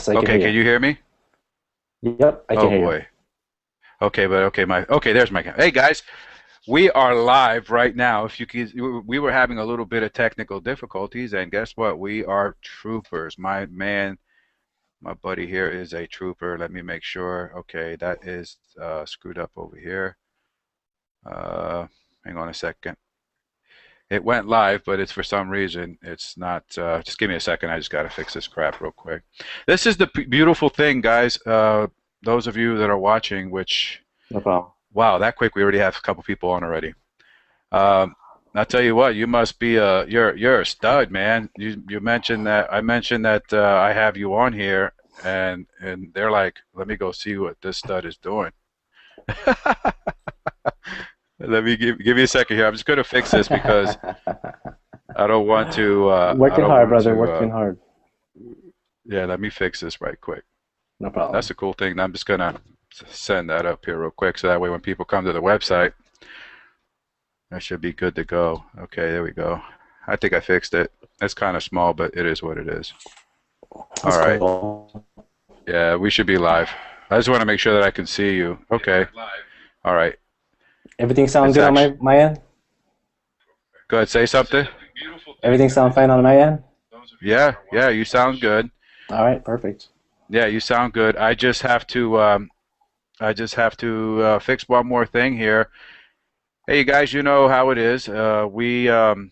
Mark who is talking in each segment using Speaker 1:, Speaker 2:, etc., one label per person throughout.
Speaker 1: I can
Speaker 2: Okay,
Speaker 1: hear
Speaker 2: can you hear me?
Speaker 1: you. Yep, I can
Speaker 2: Oh
Speaker 1: hear you.
Speaker 2: boy. Okay, but okay, there's my Hey guys, we are live right now. If you could, we were having a little bit of technical difficulties, and guess what? We are troopers. My man, my buddy here is a trooper. Let me make sure. Okay, that is screwed up over here. Uh, Hang on a second. It went live, but it's for some reason it's not. Just give me a second. I just got to fix this crap real quick. This is the beautiful thing, guys. Those of you that are watching, which
Speaker 1: No problem.
Speaker 2: wow, that quick we already have a couple people on already. Um, I'll tell you what, you must be you're a stud, man. You mentioned that I mentioned that I have you on here, and they're like, let me go see what this stud is doing. Let me give me a second here. I'm just gonna fix this because I don't want to. I
Speaker 1: Working
Speaker 2: don't
Speaker 1: hard,
Speaker 2: want
Speaker 1: brother.
Speaker 2: to.
Speaker 1: Working hard.
Speaker 2: Yeah, let me fix this right quick.
Speaker 1: No
Speaker 2: That's
Speaker 1: problem.
Speaker 2: a cool thing. I'm just gonna send that up here real quick, so that way when people come to the website, that should be good to go. Okay, there we go. I think I fixed it. It's kind of small, but it is what it is. All
Speaker 1: That's
Speaker 2: right.
Speaker 1: cool.
Speaker 2: Yeah, we should be live. I just want to make sure that I can see you. Okay. All right.
Speaker 1: Everything sound
Speaker 2: It's
Speaker 1: good on
Speaker 2: actually.
Speaker 1: my end?
Speaker 2: Go ahead, say something.
Speaker 1: Everything sound fine on my end?
Speaker 2: Yeah, yeah, you sound good.
Speaker 1: All right, perfect.
Speaker 2: Yeah, you sound good. I just have to fix one more thing here. Hey, you guys, you know how it is. We're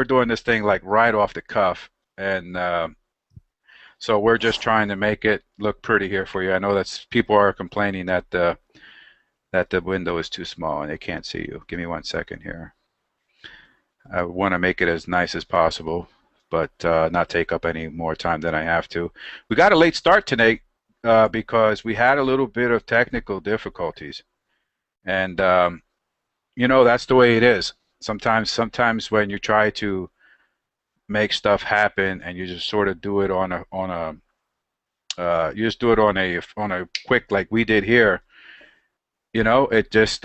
Speaker 2: doing this thing like right off the cuff, and so we're just trying to make it look pretty here for you. I know that's people are complaining that the window is too small and they can't see you. Give me one second here. I want to make it as nice as possible, but not take up any more time than I have to. We got a late start tonight because we had a little bit of technical difficulties, and that's the way it is. Sometimes when you try to make stuff happen and you just sort of do it you just do it on a quick like we did here, it just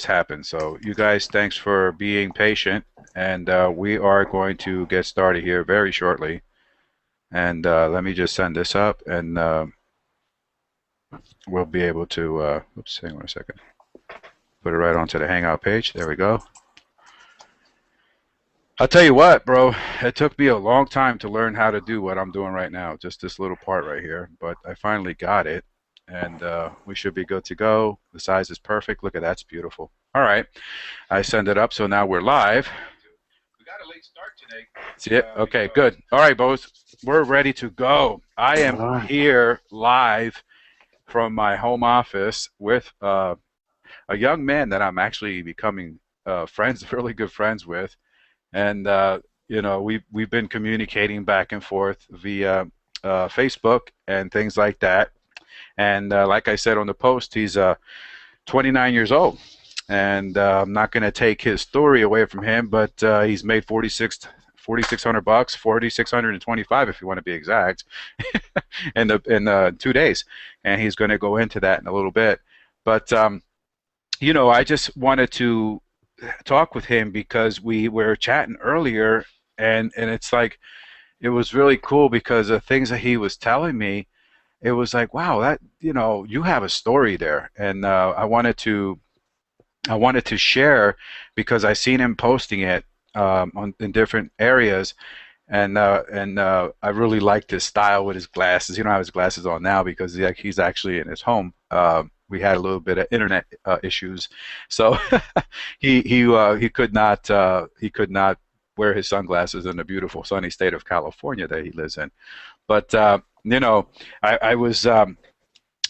Speaker 2: happens. So you guys, thanks for being patient, and we are going to get started here very shortly. And let me just send this up, and we'll be able to. Oops, hang on a second. Put it right onto the Hangout page. There we go. I'll tell you what, bro. It took me a long time to learn how to do what I'm doing right now, just this little part right here. But I finally got it, and we should be good to go. The size is perfect. Look at that, it's beautiful. All right, I send it up, so now we're live. We got a late start today. See it? Okay, good. All right, boys, we're ready to go. I
Speaker 1: All
Speaker 2: am
Speaker 1: right.
Speaker 2: here live from my home office with a young man that I'm actually becoming friends, really good friends with, and we've been communicating back and forth via Facebook and things like that. And like I said on the post, he's 29 years old, and I'm not going to take his story away from him, but he's made 4,600 bucks, 4,625 if you want to be exact, in 2 days, and he's going to go into that in a little bit. But I just wanted to talk with him because we were chatting earlier, and it's like it was really cool because the things that he was telling me, it was like, wow, that you have a story there, and I wanted to share because I seen him posting it in different areas, and I really liked his style with his glasses. You don't have his glasses on now because he's actually in his home. We had a little bit of internet issues, so he could not wear his sunglasses in the beautiful sunny state of California that he lives in. But I was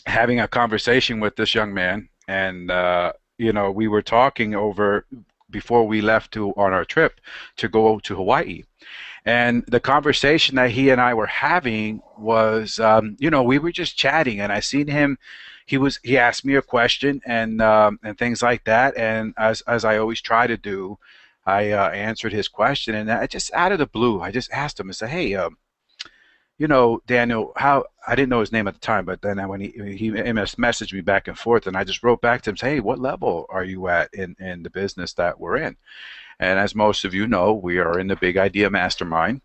Speaker 2: having a conversation with this young man, and we were talking over before we left to on our trip to go to Hawaii. And the conversation that he and I were having was, we were just chatting, and I seen him. He asked me a question and things like that. And as I always try to do, I answered his question, and I just out of the blue, I just asked him. I said, "Hey, Daniel, how I didn't know his name at the time, but then when he messaged me back and forth, and I just wrote back to him, say, hey, what level are you at in the business that we're in?" And as most of you know, we are in the Big Idea Mastermind.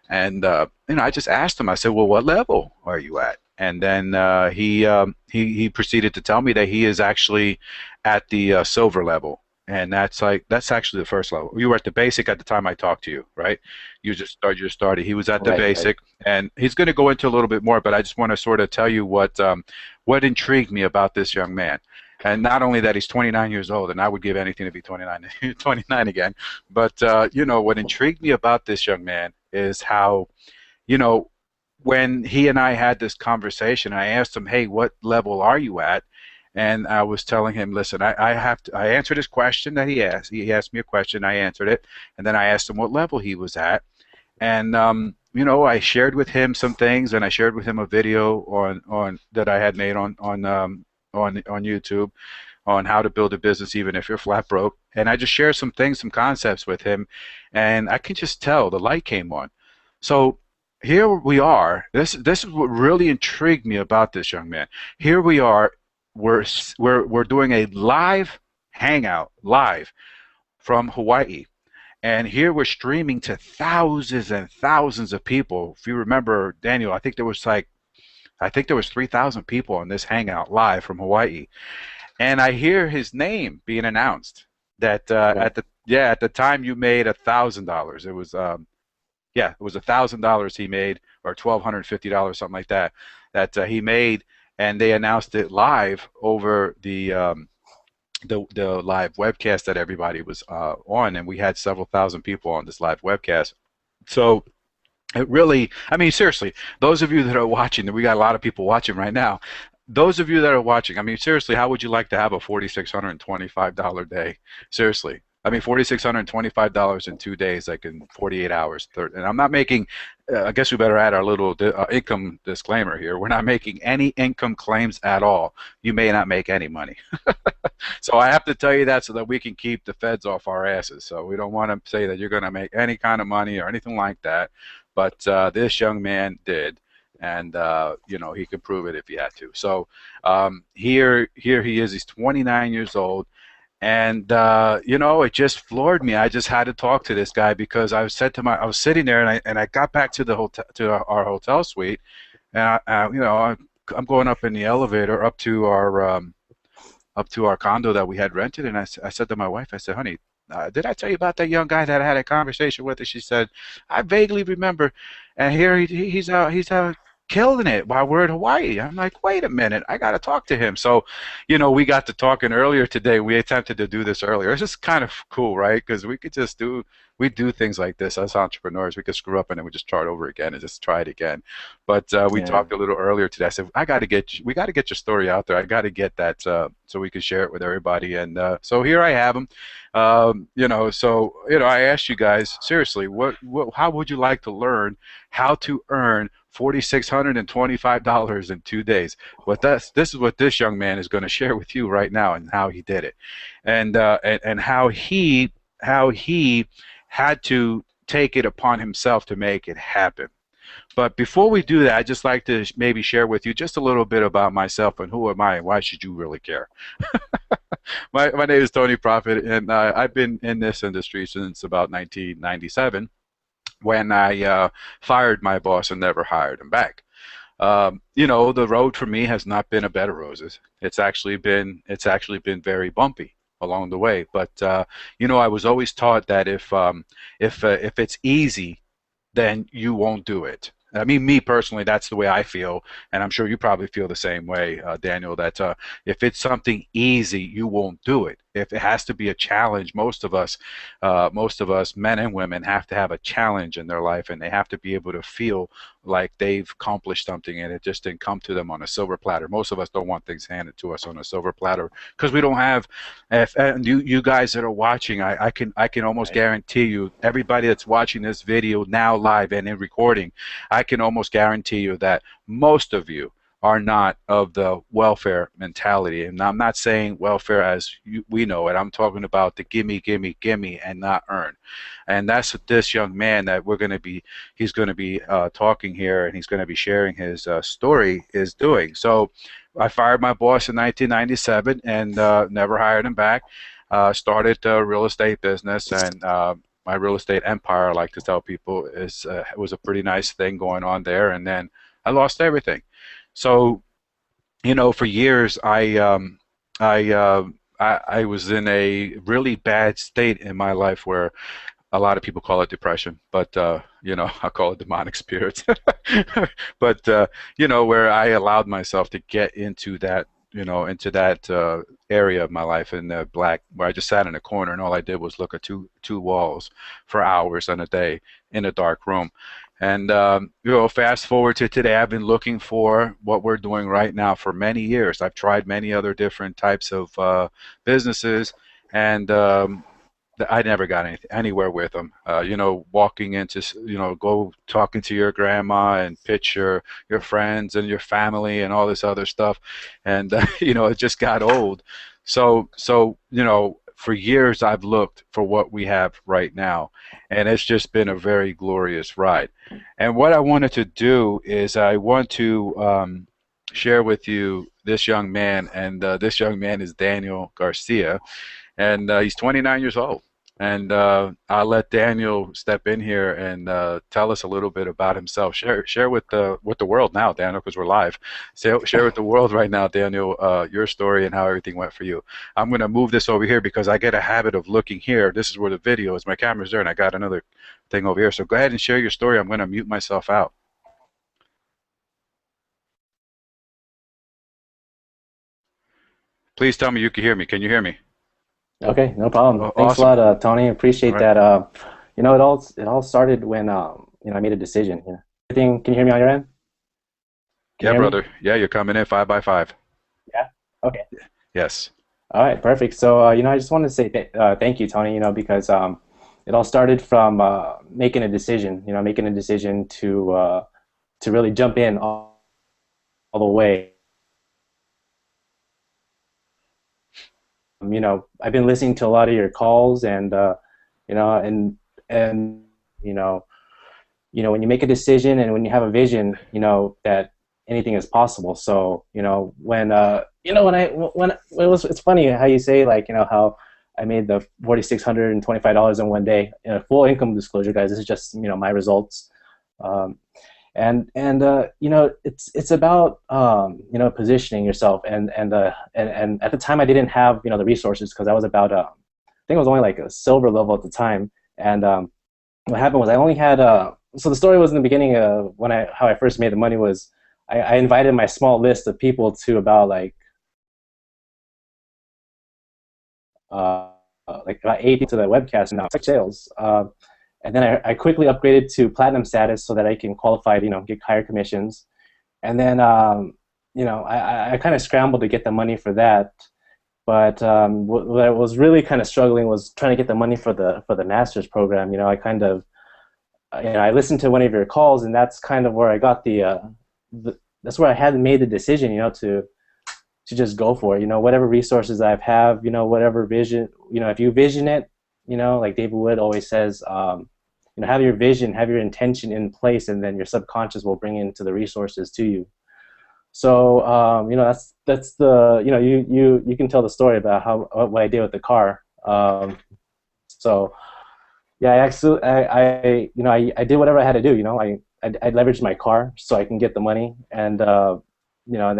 Speaker 2: And I just asked him. I said, "Well, what level are you at?" And then he proceeded to tell me that he is actually at the silver level, and that's actually the first level. You were at the basic at the time I talked to you, right? You started. He was at the
Speaker 1: Right, right.
Speaker 2: basic, and he's going to go into a little bit more, but I just want to sort of tell you what intrigued me about this young man. And not only that, he's 29 years old, and I would give anything to be 29, 29 again. But what intrigued me about this young man is how, you know, when he and I had this conversation, I asked him, "Hey, what level are you at?" And I was telling him, "Listen, I answered his question that he asked. He asked me a question, I answered it, and then I asked him what level he was at, and I shared with him some things, and I shared with him a video on that I had made on YouTube on how to build a business even if you're flat broke. And I just shared some things, some concepts with him, and I can just tell the light came on. So here we are. This is what really intrigued me about this young man. Here we are. We're doing a live hangout live from Hawaii. And here we're streaming to thousands and thousands of people. If you remember, Daniel, I think there was 3,000 people on this hangout live from Hawaii, and I hear his name being announced. That
Speaker 1: Right.
Speaker 2: at the time you made $1,000. It was it was $1,000 he made, or $1,250, something like that. That he made, and they announced it live over the live webcast that everybody was on, and we had several thousand people on this live webcast. So it really, I mean, seriously, those of you that are watching, we got a lot of people watching right now. Those of you that are watching, I mean, seriously, how would you like to have a $4,625 day? Seriously. I mean, $4,625 in 2 days, like in 48 hours. And I'm not making, I guess we better add our little income disclaimer here. We're not making any income claims at all. You may not make any money. So I have to tell you that so that we can keep the feds off our asses. So we don't want to say that you're going to make any kind of money or anything like that. But this young man did, and he could prove it if he had to. So here he is. He's 29 years old, and it just floored me. I just had to talk to this guy because I was sitting there, and I got back to the hotel, to our hotel suite, and I'm going up in the elevator up to our condo that we had rented, and I said to my wife, I said, "Honey, did I tell you about that young guy that I had a conversation with?" And she said, "I vaguely remember." And here he's out killing it while we're in Hawaii. I'm like, wait a minute, I got to talk to him. So, we got to talking earlier today. We attempted to do this earlier. It's just kind of cool, right? Because we do things like this as entrepreneurs. We could screw up and then we just start over again and just try it again. But we
Speaker 1: Yeah.
Speaker 2: talked a little earlier today. I said, we got to get your story out there. I got to get that so we can share it with everybody. And so here I have him. I asked you guys seriously, how would you like to learn how to earn $4,625 in 2 days? But this is what this young man is going to share with you right now, and how he did it, and how he had to take it upon himself to make it happen. But before we do that, I'd just like to maybe share with you just a little bit about myself and who am I and why should you really care. My name is Tony Profit, and I've been in this industry since about 1997, when I fired my boss and never hired him back. The road for me has not been a bed of roses. It's actually been very bumpy along the way. But I was always taught that if it's easy, then you won't do it. I mean, me personally, that's the way I feel, and I'm sure you probably feel the same way, Daniel. That if it's something easy, you won't do it. If it has to be a challenge, most of us, men and women, have to have a challenge in their life, and they have to be able to feel like they've accomplished something, and it just didn't come to them on a silver platter. Most of us don't want things handed to us on a silver platter because we don't have. And you guys that are watching, I can almost
Speaker 1: Right.
Speaker 2: guarantee you, everybody that's watching this video now live and in recording, I can almost guarantee you that most of you are not of the welfare mentality. And I'm not saying welfare as we know it. I'm talking about the gimme, gimme, gimme, and not earn. And that's what this young man that he's going to be talking here, and he's going to be sharing his story, is doing. So I fired my boss in 1997 and never hired him back. Started a real estate business, and my real estate empire, I like to tell people, is it was a pretty nice thing going on there, and then I lost everything. So for years I, uh, I was in a really bad state in my life where a lot of people call it depression, but I call it demonic spirits. But where I allowed myself to get into that area of my life in the black, where I just sat in a corner and all I did was look at two walls for hours on a day in a dark room. And fast forward to today, I've been looking for what we're doing right now for many years. I've tried many other different types of businesses, and I never got anywhere with them. Walking into, go talking to your grandma and pitch your friends and your family and all this other stuff, and it just got old. So for years I've looked for what we have right now, and it's just been a very glorious ride. And what I wanted to do is I want to share with you this young man, and this young man is Daniel Garcia, and he's 29 years old. And I'll let Daniel step in here and tell us a little bit about himself. Share with the world now, Daniel, because we're live. Share with the world right now, Daniel, your story and how everything went for you. I'm going to move this over here because I get a habit of looking here. This is where the video is. My camera's there, and I got another thing over here. So go ahead and share your story. I'm going to mute myself out. Please tell me you can hear me. Can you hear me?
Speaker 1: Okay, no problem.
Speaker 2: Oh,
Speaker 1: Thanks a
Speaker 2: awesome.
Speaker 1: lot, Tony.
Speaker 2: All
Speaker 1: Appreciate
Speaker 2: right.
Speaker 1: that. It all started when I made a decision. Everything. Can you hear me on your end? Can you
Speaker 2: Yeah,
Speaker 1: hear me?
Speaker 2: brother. Yeah, you're coming in 5 by 5.
Speaker 1: Yeah. Okay.
Speaker 2: Yes.
Speaker 1: All right. Perfect. So I just wanted to say thank you, Tony. Because it all started from making a decision. Making a decision to really jump in all the way. I've been listening to a lot of your calls, and you know, and you know, when you make a decision and when you have a vision, that anything is possible. So it's funny how you say, like, how I made the $4,625 in one day. Full income disclosure, guys. This is just my results. Um, and it's about positioning yourself, and at the time I didn't have the resources, because I was about I think I was only like a silver level at the time. And what happened was I only had so the story was, in the beginning, how I first made the money was I invited my small list of people to about about 80 to the webcast now sales. And then I quickly upgraded to platinum status so that I can qualify, get higher commissions. And then, I kind of scrambled to get the money for that. But what I was really kind of struggling was trying to get the money for the master's program. I kind of, I listened to one of your calls, and that's kind of where I got that's where I had made the decision, to just go for it. Whatever resources I have, whatever vision, if you vision it, like David Wood always says, have your vision, have your intention in place, and then your subconscious will bring into the resources to you. So that's the you can tell the story about what I did with the car. So yeah, I did whatever I had to do. I leveraged my car so I can get the money, and and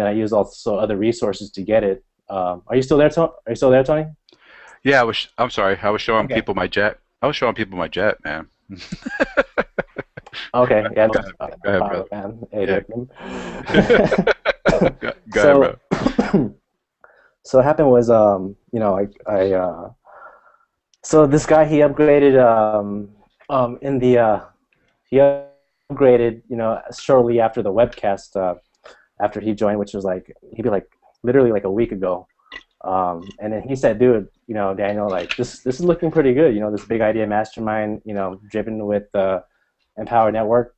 Speaker 1: then I used also other resources to get it. Are you still there, Tony? Are you still there, Tony?
Speaker 2: Yeah, I'm sorry. I was showing
Speaker 1: Okay.
Speaker 2: people my jet. I was showing people my jet, man.
Speaker 1: Okay. Yeah.
Speaker 2: Go ahead, go
Speaker 1: No
Speaker 2: ahead,
Speaker 1: problem,
Speaker 2: brother.
Speaker 1: man. Hey,
Speaker 2: Yeah. Go ahead,
Speaker 1: so
Speaker 2: brother.
Speaker 1: so what happened was, so this guy, he upgraded in the he upgraded shortly after the webcast, after he joined, which was like, he'd be like literally like a week ago. And then he said, dude, Daniel, like, this is looking pretty good, this big idea mastermind, driven with Empower Network.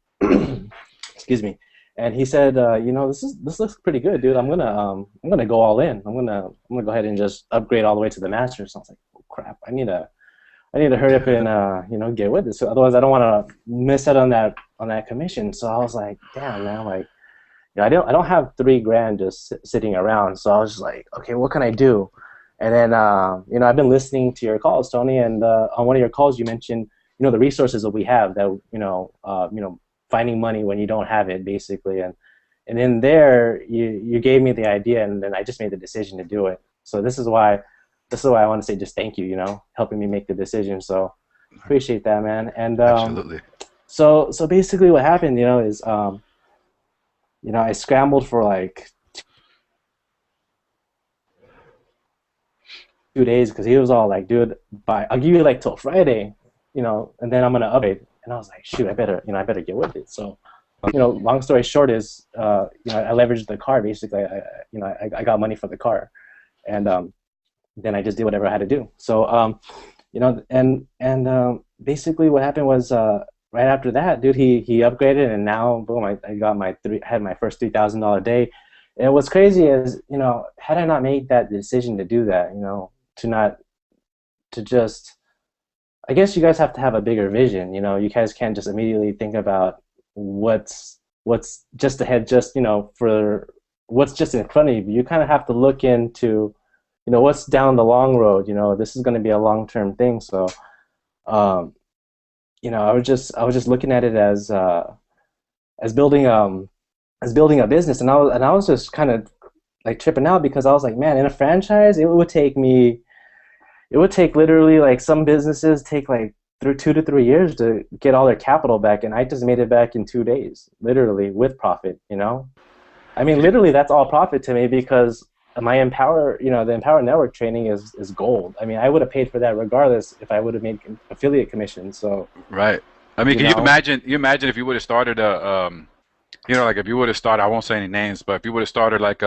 Speaker 1: Excuse me. And he said, this looks pretty good, dude. I'm gonna go all in. I'm gonna go ahead and just upgrade all the way to the masters. So I was like, oh, crap, I need to hurry up and get with it. So otherwise I don't want to miss out on that commission. So I was like, damn, man, like, I don't have $3,000 just sitting around. So I was just like, okay, what can I do? And then I've been listening to your calls, Tony, and on one of your calls you mentioned the resources that we have, that finding money when you don't have it, basically. And in there, you gave me the idea, and then I just made the decision to do it. So this is why I want to say just thank you, helping me make the decision. So appreciate that, man. And
Speaker 2: Absolutely.
Speaker 1: so basically what happened, is I scrambled for like 2 days, because he was all like, dude, I'll give you like till Friday, and then I'm gonna upgrade. And I was like, shoot, I better get with it. So, long story short is, I leveraged the car. Basically, I got money for the car, and then I just did whatever I had to do. So, and basically what happened was, right after that, dude, he upgraded, and now, boom, I got had my first $3,000 day. And what's crazy is, had I not made that decision to do that, to just, I guess you guys have to have a bigger vision. You guys can't just immediately think about what's just ahead, just, for what's just in front of you. You kind of have to look into, what's down the long road. This is going to be a long-term thing. So, I was just looking at it as building a business, and I was just kind of like tripping out, because I was like, man, in a franchise, it would take literally, like, some businesses take like through 2 to 3 years to get all their capital back, and I just made it back in 2 days, literally, with profit. I mean, literally, that's all profit to me, because my the Empower Network training is gold. I mean, I would have paid for that regardless if I would have made affiliate commissions. So,
Speaker 2: Right. I mean, can you imagine? You imagine if you would have started like if you would have started, I won't say any names, but if you would have started like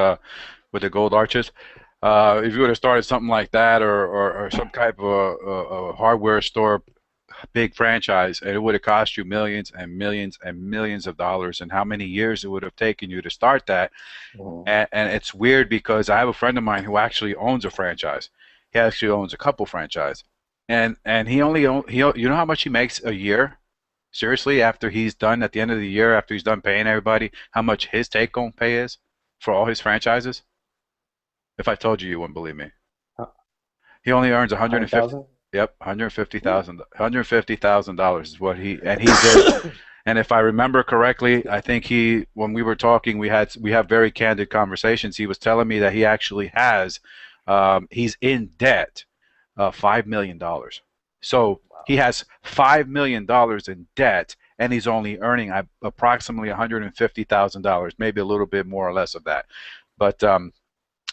Speaker 2: with the gold arches, if you would have started something like that, or some type of a hardware store, big franchise, and it would have cost you millions and millions and millions of dollars, and how many years it would have taken you to start that. And it's weird, because I have a friend of mine who actually owns a franchise. He actually owns a couple franchise, and you know how much he makes a year? Seriously, after he's done, at the end of the year, after he's done paying everybody, how much his take-home pay is for all his franchises? If I told you, you wouldn't believe me. He only earns 150.
Speaker 1: 100,000.
Speaker 2: Yep, $150,000 is what he did. And if I remember correctly, I think when we were talking, we have very candid conversations. He was telling me that he actually he's in debt, $5 million. So he has $5 million in debt, and he's only earning approximately $150,000, maybe a little bit more or less of that. But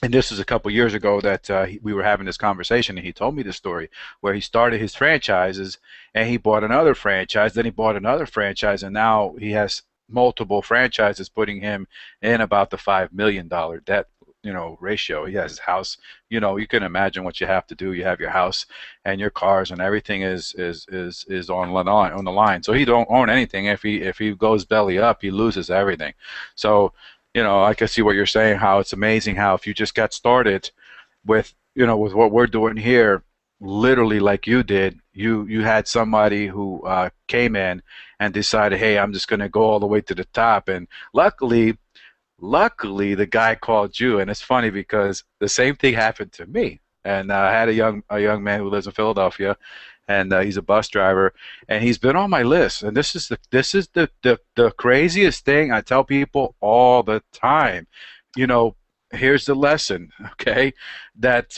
Speaker 2: and this is a couple years ago that we were having this conversation, and he told me the story where he started his franchises, and he bought another franchise, then he bought another franchise, and now he has multiple franchises, putting him in about the $5 million debt ratio. He has his house. You can imagine what you have to do. You have your house and your cars, and everything is on the line. So he don't own anything. If he goes belly up, he loses everything. So I can see what you're saying, how it's amazing how if you just got started with what we're doing here, literally like you did, you had somebody who came in and decided, hey, I'm just going to go all the way to the top. And luckily the guy called you. And it's funny because the same thing happened to me. And I had a young man who lives in Philadelphia, and he's a bus driver, and he's been on my list. And this is the craziest thing I tell people all the time. Here's the lesson, okay? That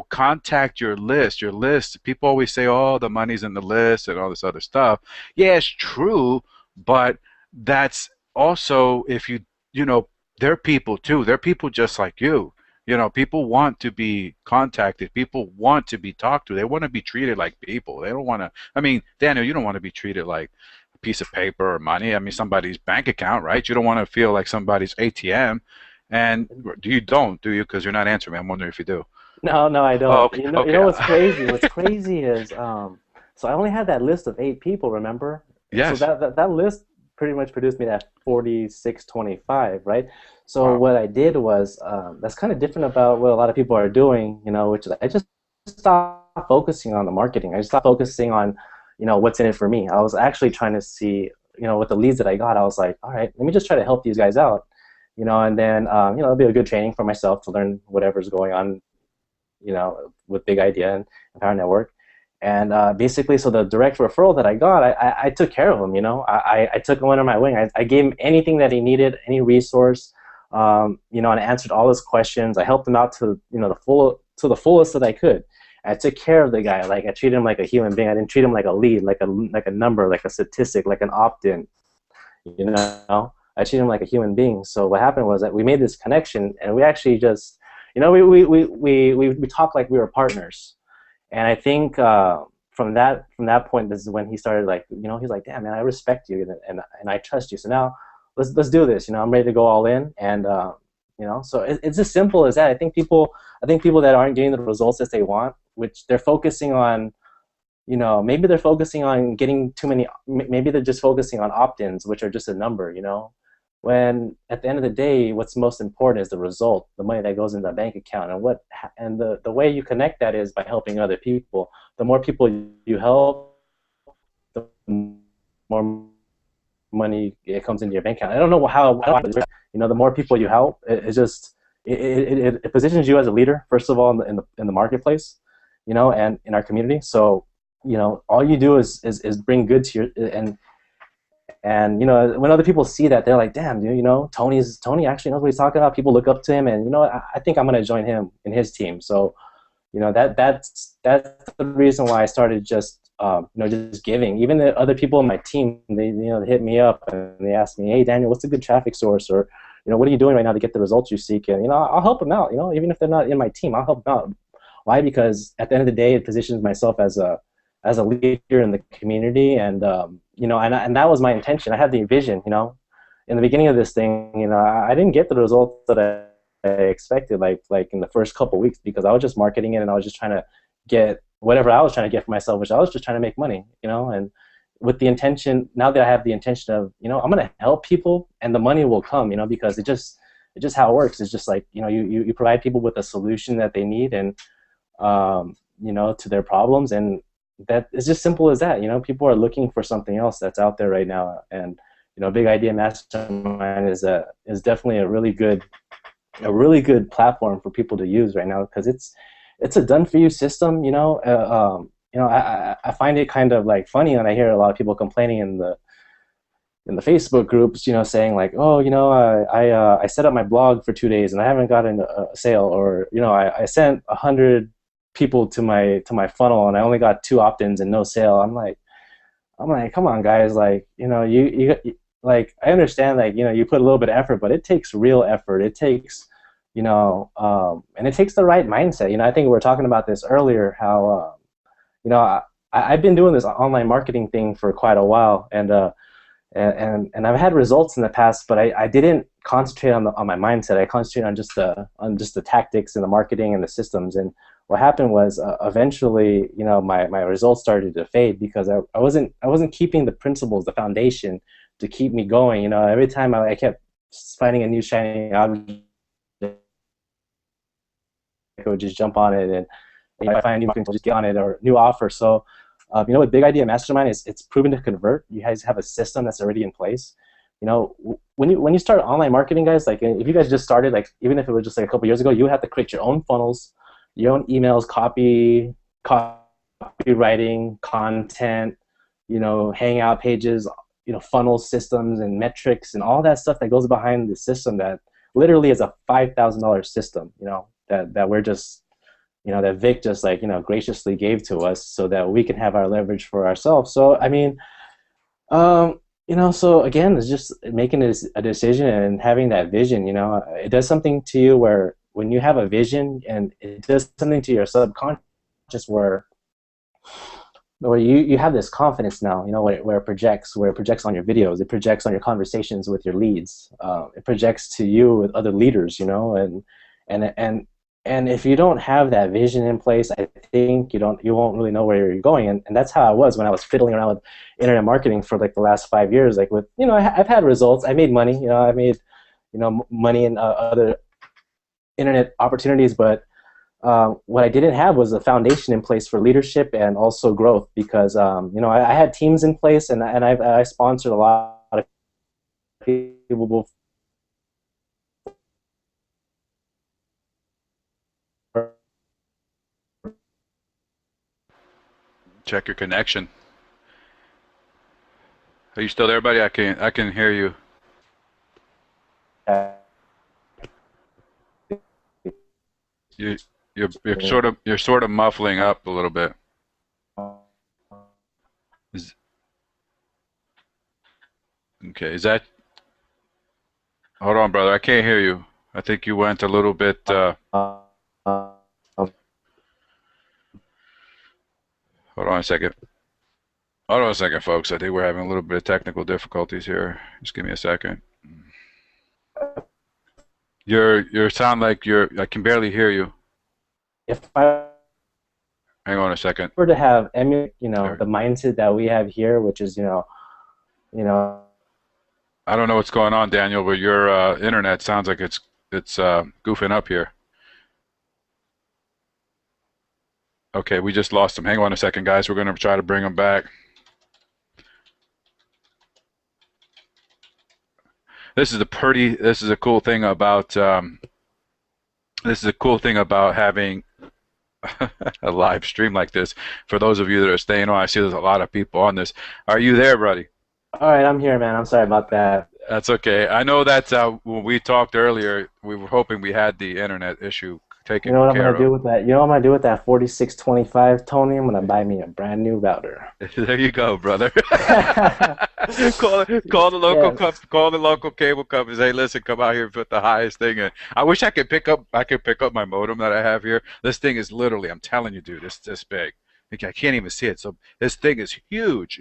Speaker 2: contact your list. Your list. People always say, "Oh, the money's in the list," and all this other stuff. Yeah, it's true, but that's also, if they're people too. They're people just like you. People want to be contacted. People want to be talked to. They want to be treated like people. They don't want to. I mean, Daniel, you don't want to be treated like a piece of paper or money. I mean, somebody's bank account, right? You don't want to feel like somebody's ATM. And do you? Because you're not answering me. I'm wondering if you do.
Speaker 1: No, I don't.
Speaker 2: Oh, okay.
Speaker 1: You know what's crazy? What's crazy is, so I only had that list of 8 people, remember?
Speaker 2: Yes.
Speaker 1: So that list pretty much produced me that 4625, right? So
Speaker 2: Wow.
Speaker 1: what I did was, that's kind of different about what a lot of people are doing, which I just stopped focusing on the marketing. I just stopped focusing on, what's in it for me. I was actually trying to see, with the leads that I got, I was like, all right, let me just try to help these guys out, and then, it'll be a good training for myself to learn whatever's going on, with Big Idea and Power Network. And basically, so the direct referral that I got, I took care of him. I took him under my wing. I gave him anything that he needed, any resource, and I answered all his questions. I helped him out to the fullest that I could. I took care of the guy. Like, I treated him like a human being. I didn't treat him like a lead, like a number, like a statistic, like an opt-in. You know, I treated him like a human being. So what happened was that we made this connection, and we actually just, we talked like we were partners. And I think from that point, this is when he started, like, he's like, damn, man, I respect you, and I trust you. So now let's do this. I'm ready to go all in. And so it's as simple as that. I think people that aren't getting the results that they want, which they're focusing on, maybe they're focusing on getting too many. Maybe they're just focusing on opt-ins, which are just a number. When at the end of the day, what's most important is the result, the money that goes in the bank account. And the way you connect that is by helping other people. The more people you help, the more money it comes into your bank account. I don't know how the more people you help, it positions you as a leader, first of all, in the marketplace, and in our community. So all you do is bring good to your, and when other people see that, they're like, damn, dude, Tony actually knows what he's talking about. People look up to him, and I think I'm gonna join him in his team. So that's the reason why I started just giving. Even the other people in my team, they hit me up and they ask me, hey, Daniel, what's a good traffic source, or what are you doing right now to get the results you seek? And I'll help them out. Even if they're not in my team, I'll help them out. Why? Because at the end of the day, it positions myself as a leader in the community. And and that was my intention. I had the vision. In the beginning of this thing, I didn't get the results that I expected, like in the first couple of weeks, because I was just marketing it, and I was just trying to get whatever I was trying to get for myself, which I was just trying to make money. And with the intention, now that I have the intention of, I'm going to help people, and the money will come. Because it's just how it works. It's just like, you provide people with a solution that they need, and to their problems, and that is just simple as that. People are looking for something else that's out there right now. And Big Idea Mastermind is definitely a really good platform for people to use right now, because it's a done for you system. I find it kind of like funny when I hear a lot of people complaining in the Facebook groups, saying like, oh, I set up my blog for 2 days and I haven't gotten a sale, or I sent 100 people to my funnel and I only got 2 opt-ins and no sale. I'm like, come on, guys, like, you like, I understand, like, you put a little bit of effort, but it takes real effort. It takes, and it takes the right mindset. I think we were talking about this earlier, how, I've been doing this online marketing thing for quite a while, and I've had results in the past, but I didn't concentrate on my mindset. I concentrated on just the tactics and the marketing and the systems. And what happened was, eventually, my results started to fade, because I wasn't keeping the principles, the foundation, to keep me going. Every time I kept finding a new shiny object, I would just jump on it, and if I find a new marketing tool, just get on it, or new offer. So, with Big Idea Mastermind, it's proven to convert. You guys have a system that's already in place. When you start online marketing, guys, like, if you guys just started, like, even if it was just like a couple years ago, you would have to create your own funnels, your own emails, copywriting, content, Hangout pages, funnel systems and metrics and all that stuff that goes behind the system, that literally is a $5,000 system, that we're just, that Vic just, like, graciously gave to us so that we can have our leverage for ourselves. So, I mean, so again, it's just making a decision and having that vision. It does something to you, where when you have a vision, and it does something to your subconscious, where you have this confidence now, where it projects on your videos, it projects on your conversations with your leads, it projects to you with other leaders, and if you don't have that vision in place, I think you won't really know where you're going. And that's how I was when I was fiddling around with internet marketing for like the last 5 years. Like, with, I've had results, I made money, I made, money in other internet opportunities, but what I didn't have was a foundation in place for leadership and also growth, because I had teams in place, and I sponsored a lot of people.
Speaker 2: check your connection. Are you still there, buddy? I can hear you. You you're sort of muffling up a little bit. Is, okay, is that? Hold on, brother. I can't hear you. I think you went a little bit. Hold on a second. Hold on a second, folks. I think we're having a little bit of technical difficulties here. Just give me a second. You sound like I can barely hear you.
Speaker 1: If I
Speaker 2: Hang on a second.
Speaker 1: were to have emulate,
Speaker 2: There.
Speaker 1: the mindset that we have here, which is, you know,
Speaker 2: I don't know what's going on, Daniel, but your internet sounds like it's goofing up here. Okay, we just lost him. Hang on a second, guys. We're going to try to bring him back. This is a cool thing about having a live stream like this. For those of you that are staying on, I see there's a lot of people on this. Are you there, buddy?
Speaker 1: all right, I'm here, man. I'm sorry about that.
Speaker 2: That's okay. I know that when we talked earlier, we were hoping we had the internet issue
Speaker 1: You
Speaker 2: taken
Speaker 1: know what I'm
Speaker 2: care
Speaker 1: gonna do
Speaker 2: of.
Speaker 1: with that? You know what I'm gonna do with that 4625, Tony? I'm gonna buy me a brand new router.
Speaker 2: There you go, brother. Call
Speaker 1: Yeah.
Speaker 2: call the local cable companies. Hey, listen, come out here and put the highest thing in. I wish I could pick up my modem that I have here. This thing is literally, I'm telling you, dude, it's this big. Like, I can't even see it. So this thing is huge.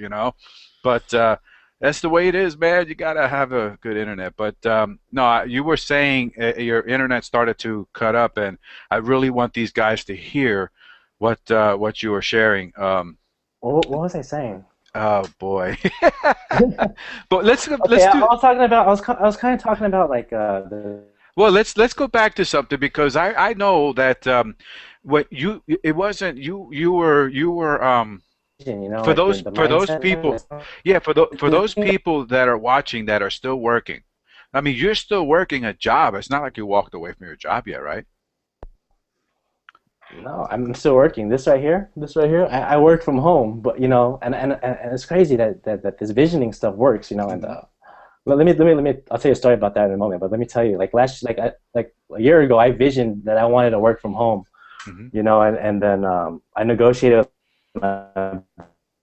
Speaker 2: But that's the way it is, man. You gotta have a good internet. But no, you were saying your internet started to cut up, and I really want these guys to hear what you were sharing.
Speaker 1: What was I saying?
Speaker 2: Oh boy. But
Speaker 1: Okay,
Speaker 2: let's
Speaker 1: I
Speaker 2: do
Speaker 1: was talking about. I was kind of talking about like the
Speaker 2: well. Let's go back to something because I know that what you it wasn't you were
Speaker 1: vision,
Speaker 2: for
Speaker 1: like
Speaker 2: those
Speaker 1: the
Speaker 2: for those
Speaker 1: mindset.
Speaker 2: people, yeah, for those people that are watching that are still working. I mean, you're still working a job. It's not like you walked away from your job yet, right?
Speaker 1: No, I'm still working. This right here, I work from home, but and it's crazy that this visioning stuff works, and
Speaker 2: Hmm.
Speaker 1: well, let me. I'll tell you a story about that in a moment. But let me tell you, like a year ago, I visioned that I wanted to work from home,
Speaker 2: Hmm.
Speaker 1: and then I negotiated with my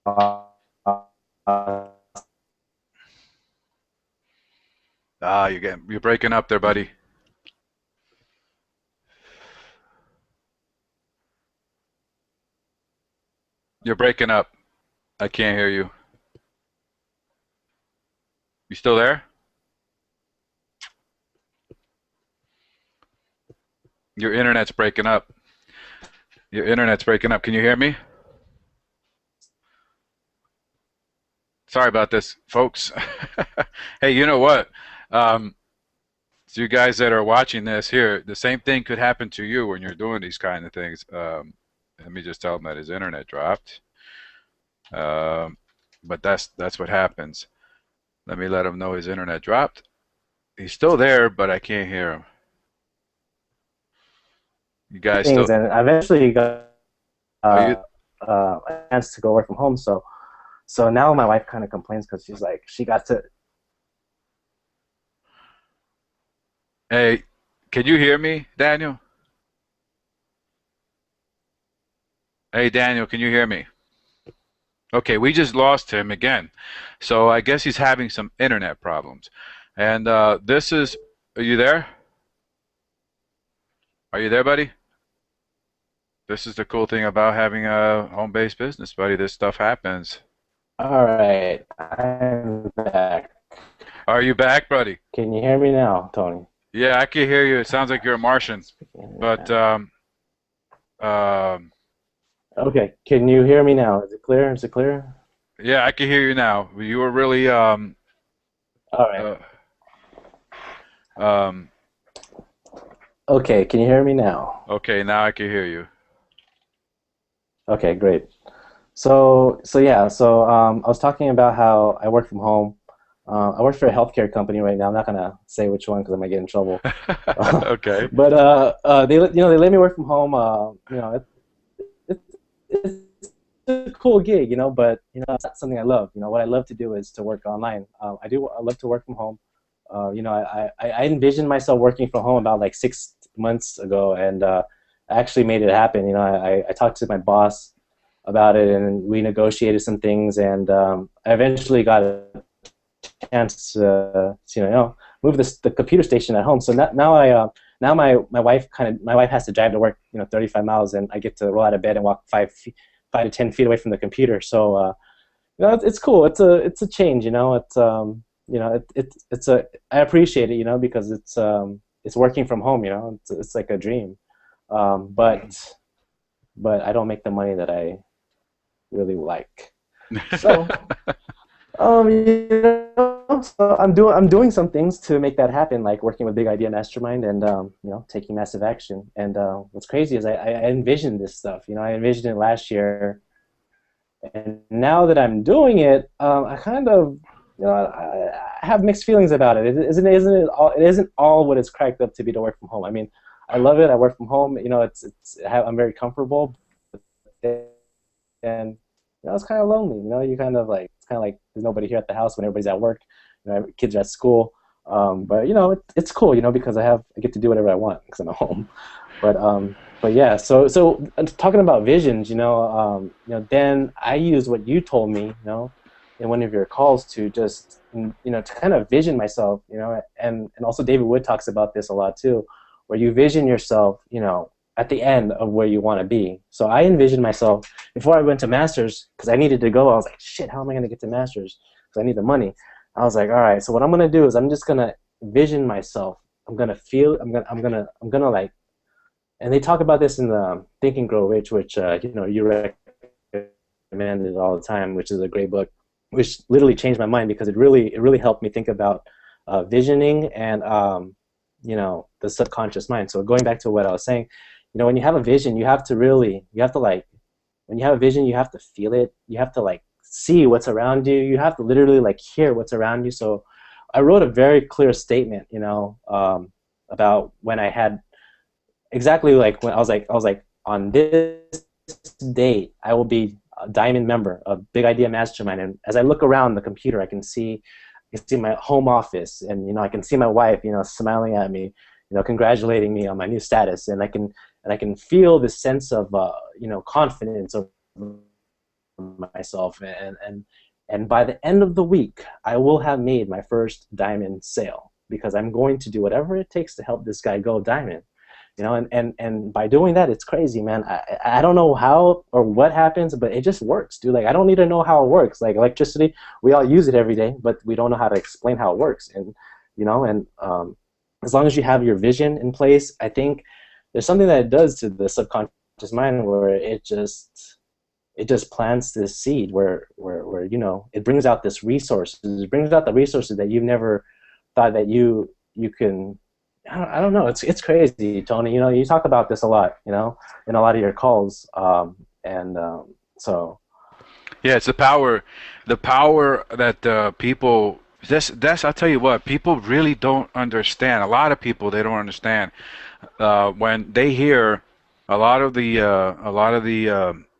Speaker 1: boss.
Speaker 2: Ah, you're breaking up there, buddy. You're breaking up. I can't hear you. You still there? Your internet's breaking up. Your internet's breaking up. Can you hear me? Sorry about this, folks. Hey, you know what? Um, so you guys that are watching this here, the same thing could happen to you when you're doing these kind of things. Let me just tell him that his internet dropped. Um, but that's what happens. Let me let him know his internet dropped. He's still there, but I can't hear him. You guys
Speaker 1: Things,
Speaker 2: still?
Speaker 1: and I eventually got
Speaker 2: Are you?
Speaker 1: a chance to go work from home. So now my wife kind of complains because she's like, she got to.
Speaker 2: Hey, can you hear me, Daniel? Hey, Daniel, can you hear me? Okay, we just lost him again. So I guess he's having some internet problems. And this is, are you there? Are you there, buddy? This is the cool thing about having a home-based business, buddy. This stuff happens.
Speaker 1: All right, I'm back.
Speaker 2: Are you back, buddy?
Speaker 1: Can you hear me now, Tony?
Speaker 2: Yeah, I can hear you. It sounds like you're a Martian.
Speaker 1: Speaking
Speaker 2: But
Speaker 1: now.
Speaker 2: um,
Speaker 1: Okay, can you hear me now? Is it clear? Is it clear?
Speaker 2: yeah, I can hear you now. You were really
Speaker 1: All right.
Speaker 2: uh, um,
Speaker 1: Okay, can you hear me now?
Speaker 2: okay, now I can hear you.
Speaker 1: Okay, great. So yeah, I was talking about how I work from home. I work for a healthcare company right now. I'm not gonna say which one because I might get in trouble.
Speaker 2: Okay.
Speaker 1: But they let me work from home. It, it's a cool gig, but it's not something I love. What I love to do is to work online. I love to work from home. I envisioned myself working from home about like 6 months ago, and I actually made it happen. I talked to my boss about it, and we negotiated some things, and I eventually got a chance to move the computer station at home. So now my wife has to drive to work 35 miles, and I get to roll out of bed and walk 5 to 10 feet away from the computer. So it's cool. It's a change. I appreciate it. Because it's working from home. It's like a dream. But I don't make the money that I really like. So so I'm doing some things to make that happen, like working with Big Idea Mastermind and taking massive action. And what's crazy is I envisioned this stuff. I envisioned it last year, and now that I'm doing it, I kind of I have mixed feelings about it. It isn't all what it's cracked up to be to work from home. I mean, I love it. I work from home. I'm very comfortable, and it's kind of lonely. It's kind of like there's nobody here at the house when everybody's at work. Kids are at school. But it's cool. Because I get to do whatever I want because I'm at home. But yeah. So talking about visions, then I use what you told me, in one of your calls to just to kind of vision myself, and also David Wood talks about this a lot too, where you vision yourself, at the end of where you want to be. So I envisioned myself before I went to Masters, because I needed to go. I was like, shit, how am I going to get to Masters? Because I need the money. I was like, all right, so what I'm going to do is I'm just going to vision myself. I'm going to feel, I'm going to like, and they talk about this in the Think and Grow Rich, which, you recommend it all the time, which is a great book, which literally changed my mind because it really helped me think about visioning and, the subconscious mind. So going back to what I was saying, when you have a vision, you have to when you have a vision, you have to feel it. You have to like see what's around you. You have to literally like hear what's around you. So I wrote a very clear statement, about when I had exactly like when I was like on this date, I will be a diamond member of Big Idea Mastermind. And as I look around the computer, I can see my home office, and I can see my wife, smiling at me, congratulating me on my new status, and I can feel this sense of confidence of myself, and by the end of the week, I will have made my first diamond sale because I'm going to do whatever it takes to help this guy go diamond. And by doing that, it's crazy, man. I don't know how or what happens, but it just works, dude. Like, I don't need to know how it works. Like electricity, we all use it every day, but we don't know how to explain how it works. And as long as you have your vision in place, I think there's something that it does to the subconscious mind where it just plants this seed where it brings out this resource. It brings out the resources that you've never thought that you can. I don't know. It's crazy, Tony. You talk about this a lot, in a lot of your calls, so.
Speaker 2: Yeah, it's the power that people. That's I'll tell you what, people really don't understand. A lot of people, they don't understand when they hear a lot of the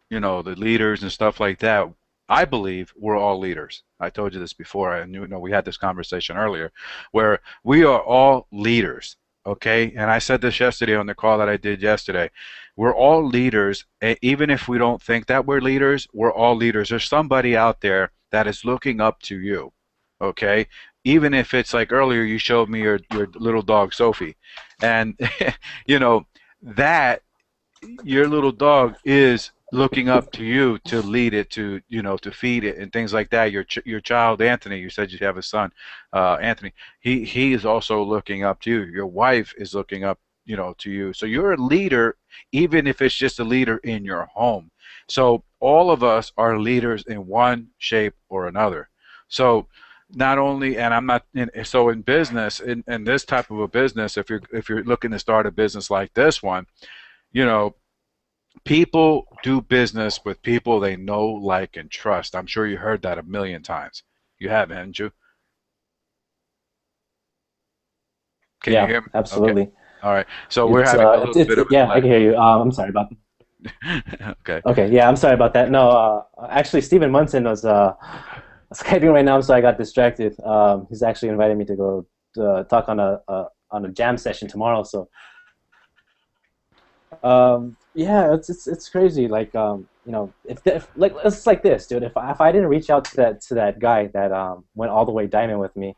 Speaker 2: the leaders and stuff like that. I believe we're all leaders. I told you this before. We had this conversation earlier, where we are all leaders. Okay, and I said this yesterday on the call that I did yesterday. We're all leaders, even if we don't think that we're leaders. We're all leaders. There's somebody out there that is looking up to you. Okay, even if it's like earlier, you showed me your little dog Sophie, and that your little dog is looking up to you to lead it, to to feed it and things like that. Your child Anthony, you said you have a son, Anthony. He is also looking up to you. Your wife is looking up to you. So you're a leader, even if it's just a leader in your home. So all of us are leaders in one shape or another. So not only, and I'm not so in business, in this type of a business, if you're looking to start a business like this one, people do business with people they know, like, and trust. I'm sure you heard that a million times. You have, haven't you? Can you
Speaker 1: Yeah,
Speaker 2: hear me? Okay.
Speaker 1: absolutely.
Speaker 2: All right. So we're having a little bit of a
Speaker 1: yeah, I
Speaker 2: delay.
Speaker 1: can hear you. I'm sorry about that.
Speaker 2: Okay.
Speaker 1: Okay, yeah, I'm sorry about that. No, actually, Stephen Munson was Skyping right now, so I got distracted. He's actually invited me to go talk on a jam session tomorrow. So yeah, it's crazy. Like if like it's like this, dude. If I didn't reach out to that guy that went all the way diamond with me,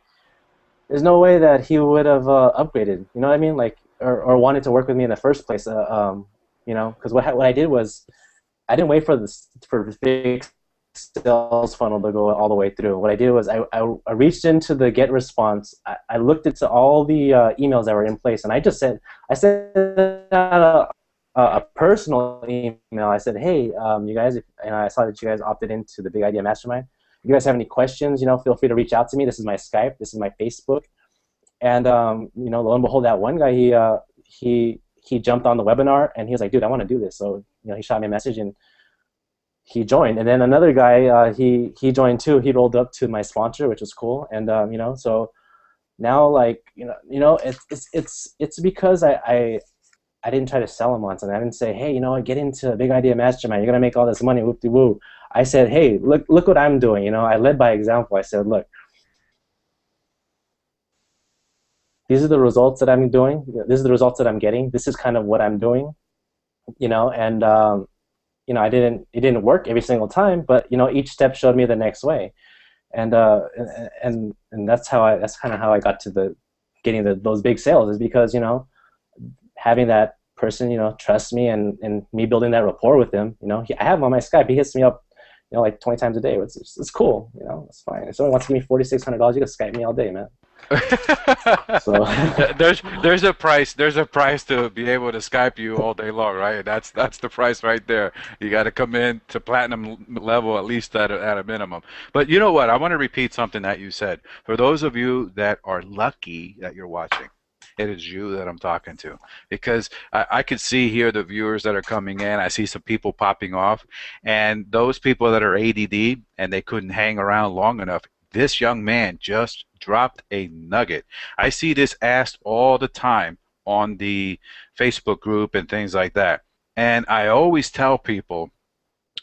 Speaker 1: there's no way that he would have upgraded. You know what I mean? Like or wanted to work with me in the first place. Because what I did was I didn't wait for the big sales funnel to go all the way through. What I did was I reached into the get response. I looked into all the emails that were in place, and I sent out a personal email. I said, hey, you guys, and I saw that you guys opted into the Big Idea Mastermind. If you guys have any questions, feel free to reach out to me. This is my Skype. This is my Facebook. And lo and behold, that one guy, he jumped on the webinar, and he was like, dude, I want to do this. So he shot me a message, and he joined. And then another guy, he joined too. He rolled up to my sponsor, which was cool. And so now, like it's because I didn't try to sell him on something. I didn't say, hey, get into a Big Idea Mastermind. You're gonna make all this money, whoop de woo. I said, hey, look what I'm doing. I led by example. I said, look, these are the results that I'm doing. This is the results that I'm getting. This is kind of what I'm doing. And it didn't work every single time, but each step showed me the next way. And that's kind of how I got to getting those big sales, is because having that person trust me, and me building that rapport with him. I have him on my Skype. He hits me up like 20 times a day. It's cool. It's fine. If someone wants to give me $4,600, you can Skype me all day, man. So
Speaker 2: there's a price to be able to Skype you all day long, right? That's the price right there. You got to come in to platinum level at least at a minimum. But you know what? I want to repeat something that you said. For those of you that are lucky that you're watching, it is you that I'm talking to, because I could see here the viewers that are coming in. I see some people popping off, and those people that are ADD and they couldn't hang around long enough. This young man just dropped a nugget. I see this asked all the time on the Facebook group and things like that. And I always tell people,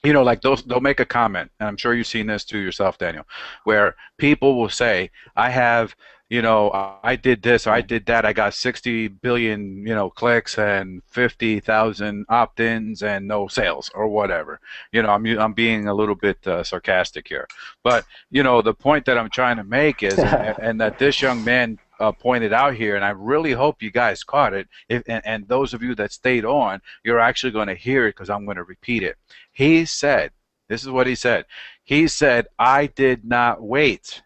Speaker 2: like they'll make a comment, and I'm sure you've seen this too yourself, Daniel, where people will say, I have, I did this or I did that. I got 60 billion, clicks and 50,000 opt-ins and no sales or whatever. I'm being a little bit sarcastic here, but the point that I'm trying to make is, and that this young man pointed out here, and I really hope you guys caught it. And those of you that stayed on, you're actually going to hear it, because I'm going to repeat it. He said, this is what he said. He said, I did not wait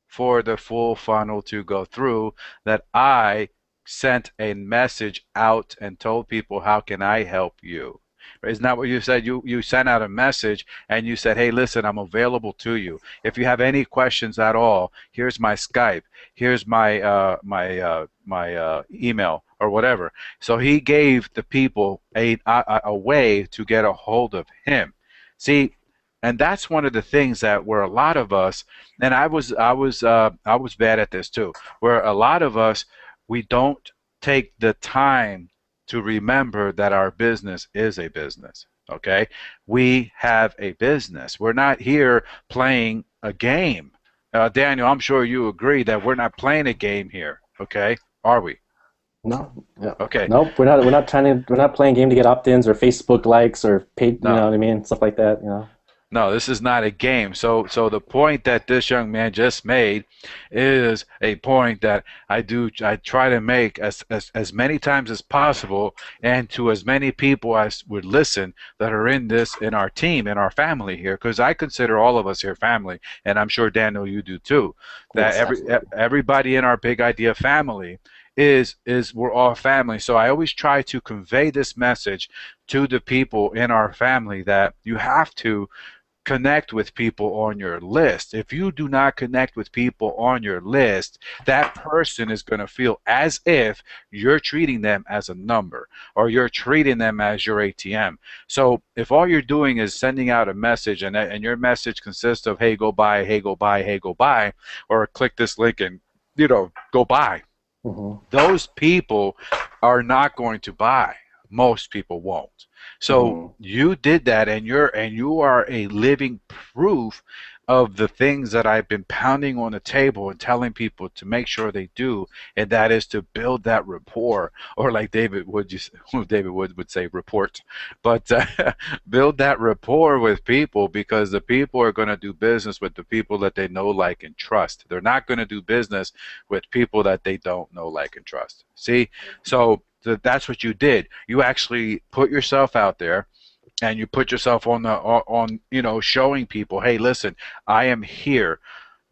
Speaker 2: for the full funnel to go through, that I sent a message out and told people, how can I help you? Isn't that what you said? You sent out a message and you said, hey, listen, I'm available to you. If you have any questions at all, here's my Skype, here's my my email or whatever. So he gave the people a way to get a hold of him. See, and that's one of the things that where a lot of us, and I was bad at this too, where a lot of us, we don't take the time to remember that our business is a business. Okay, we have a business. We're not here playing a game. Daniel, I'm sure you agree that we're not playing a game here. Okay, are we?
Speaker 1: no, yeah,
Speaker 2: Okay.
Speaker 1: nope. We're not playing a game to get opt-ins or Facebook likes or paid.
Speaker 2: No.
Speaker 1: You know what I mean? Stuff like that.
Speaker 2: No, this is not a game. So the point that this young man just made is a point that I try to make as many times as possible, and to as many people as would listen that are in our team, in our family here, because I consider all of us here family, and I'm sure Daniel, you do too. That
Speaker 1: Yes,
Speaker 2: everybody in our Big Idea family is we're all family. So I always try to convey this message to the people in our family, that you have to connect with people on your list. If you do not connect with people on your list, that person is going to feel as if you're treating them as a number, or you're treating them as your ATM. So if all you're doing is sending out a message, and your message consists of, hey, go buy, hey, go buy, hey, go buy, or click this link and go buy, those people are not going to buy. Most people won't. So
Speaker 1: Hmm.
Speaker 2: you did that, and you are a living proof of the things that I've been pounding on the table and telling people to make sure they do, and that is to build that rapport, or like David Wood, David Wood would say, report, but build that rapport with people, because the people are going to do business with the people that they know, like, and trust. They're not going to do business with people that they don't know, like, and trust. See, so that's what you did. You actually put yourself out there, and you put yourself on showing people, hey, listen, I am here.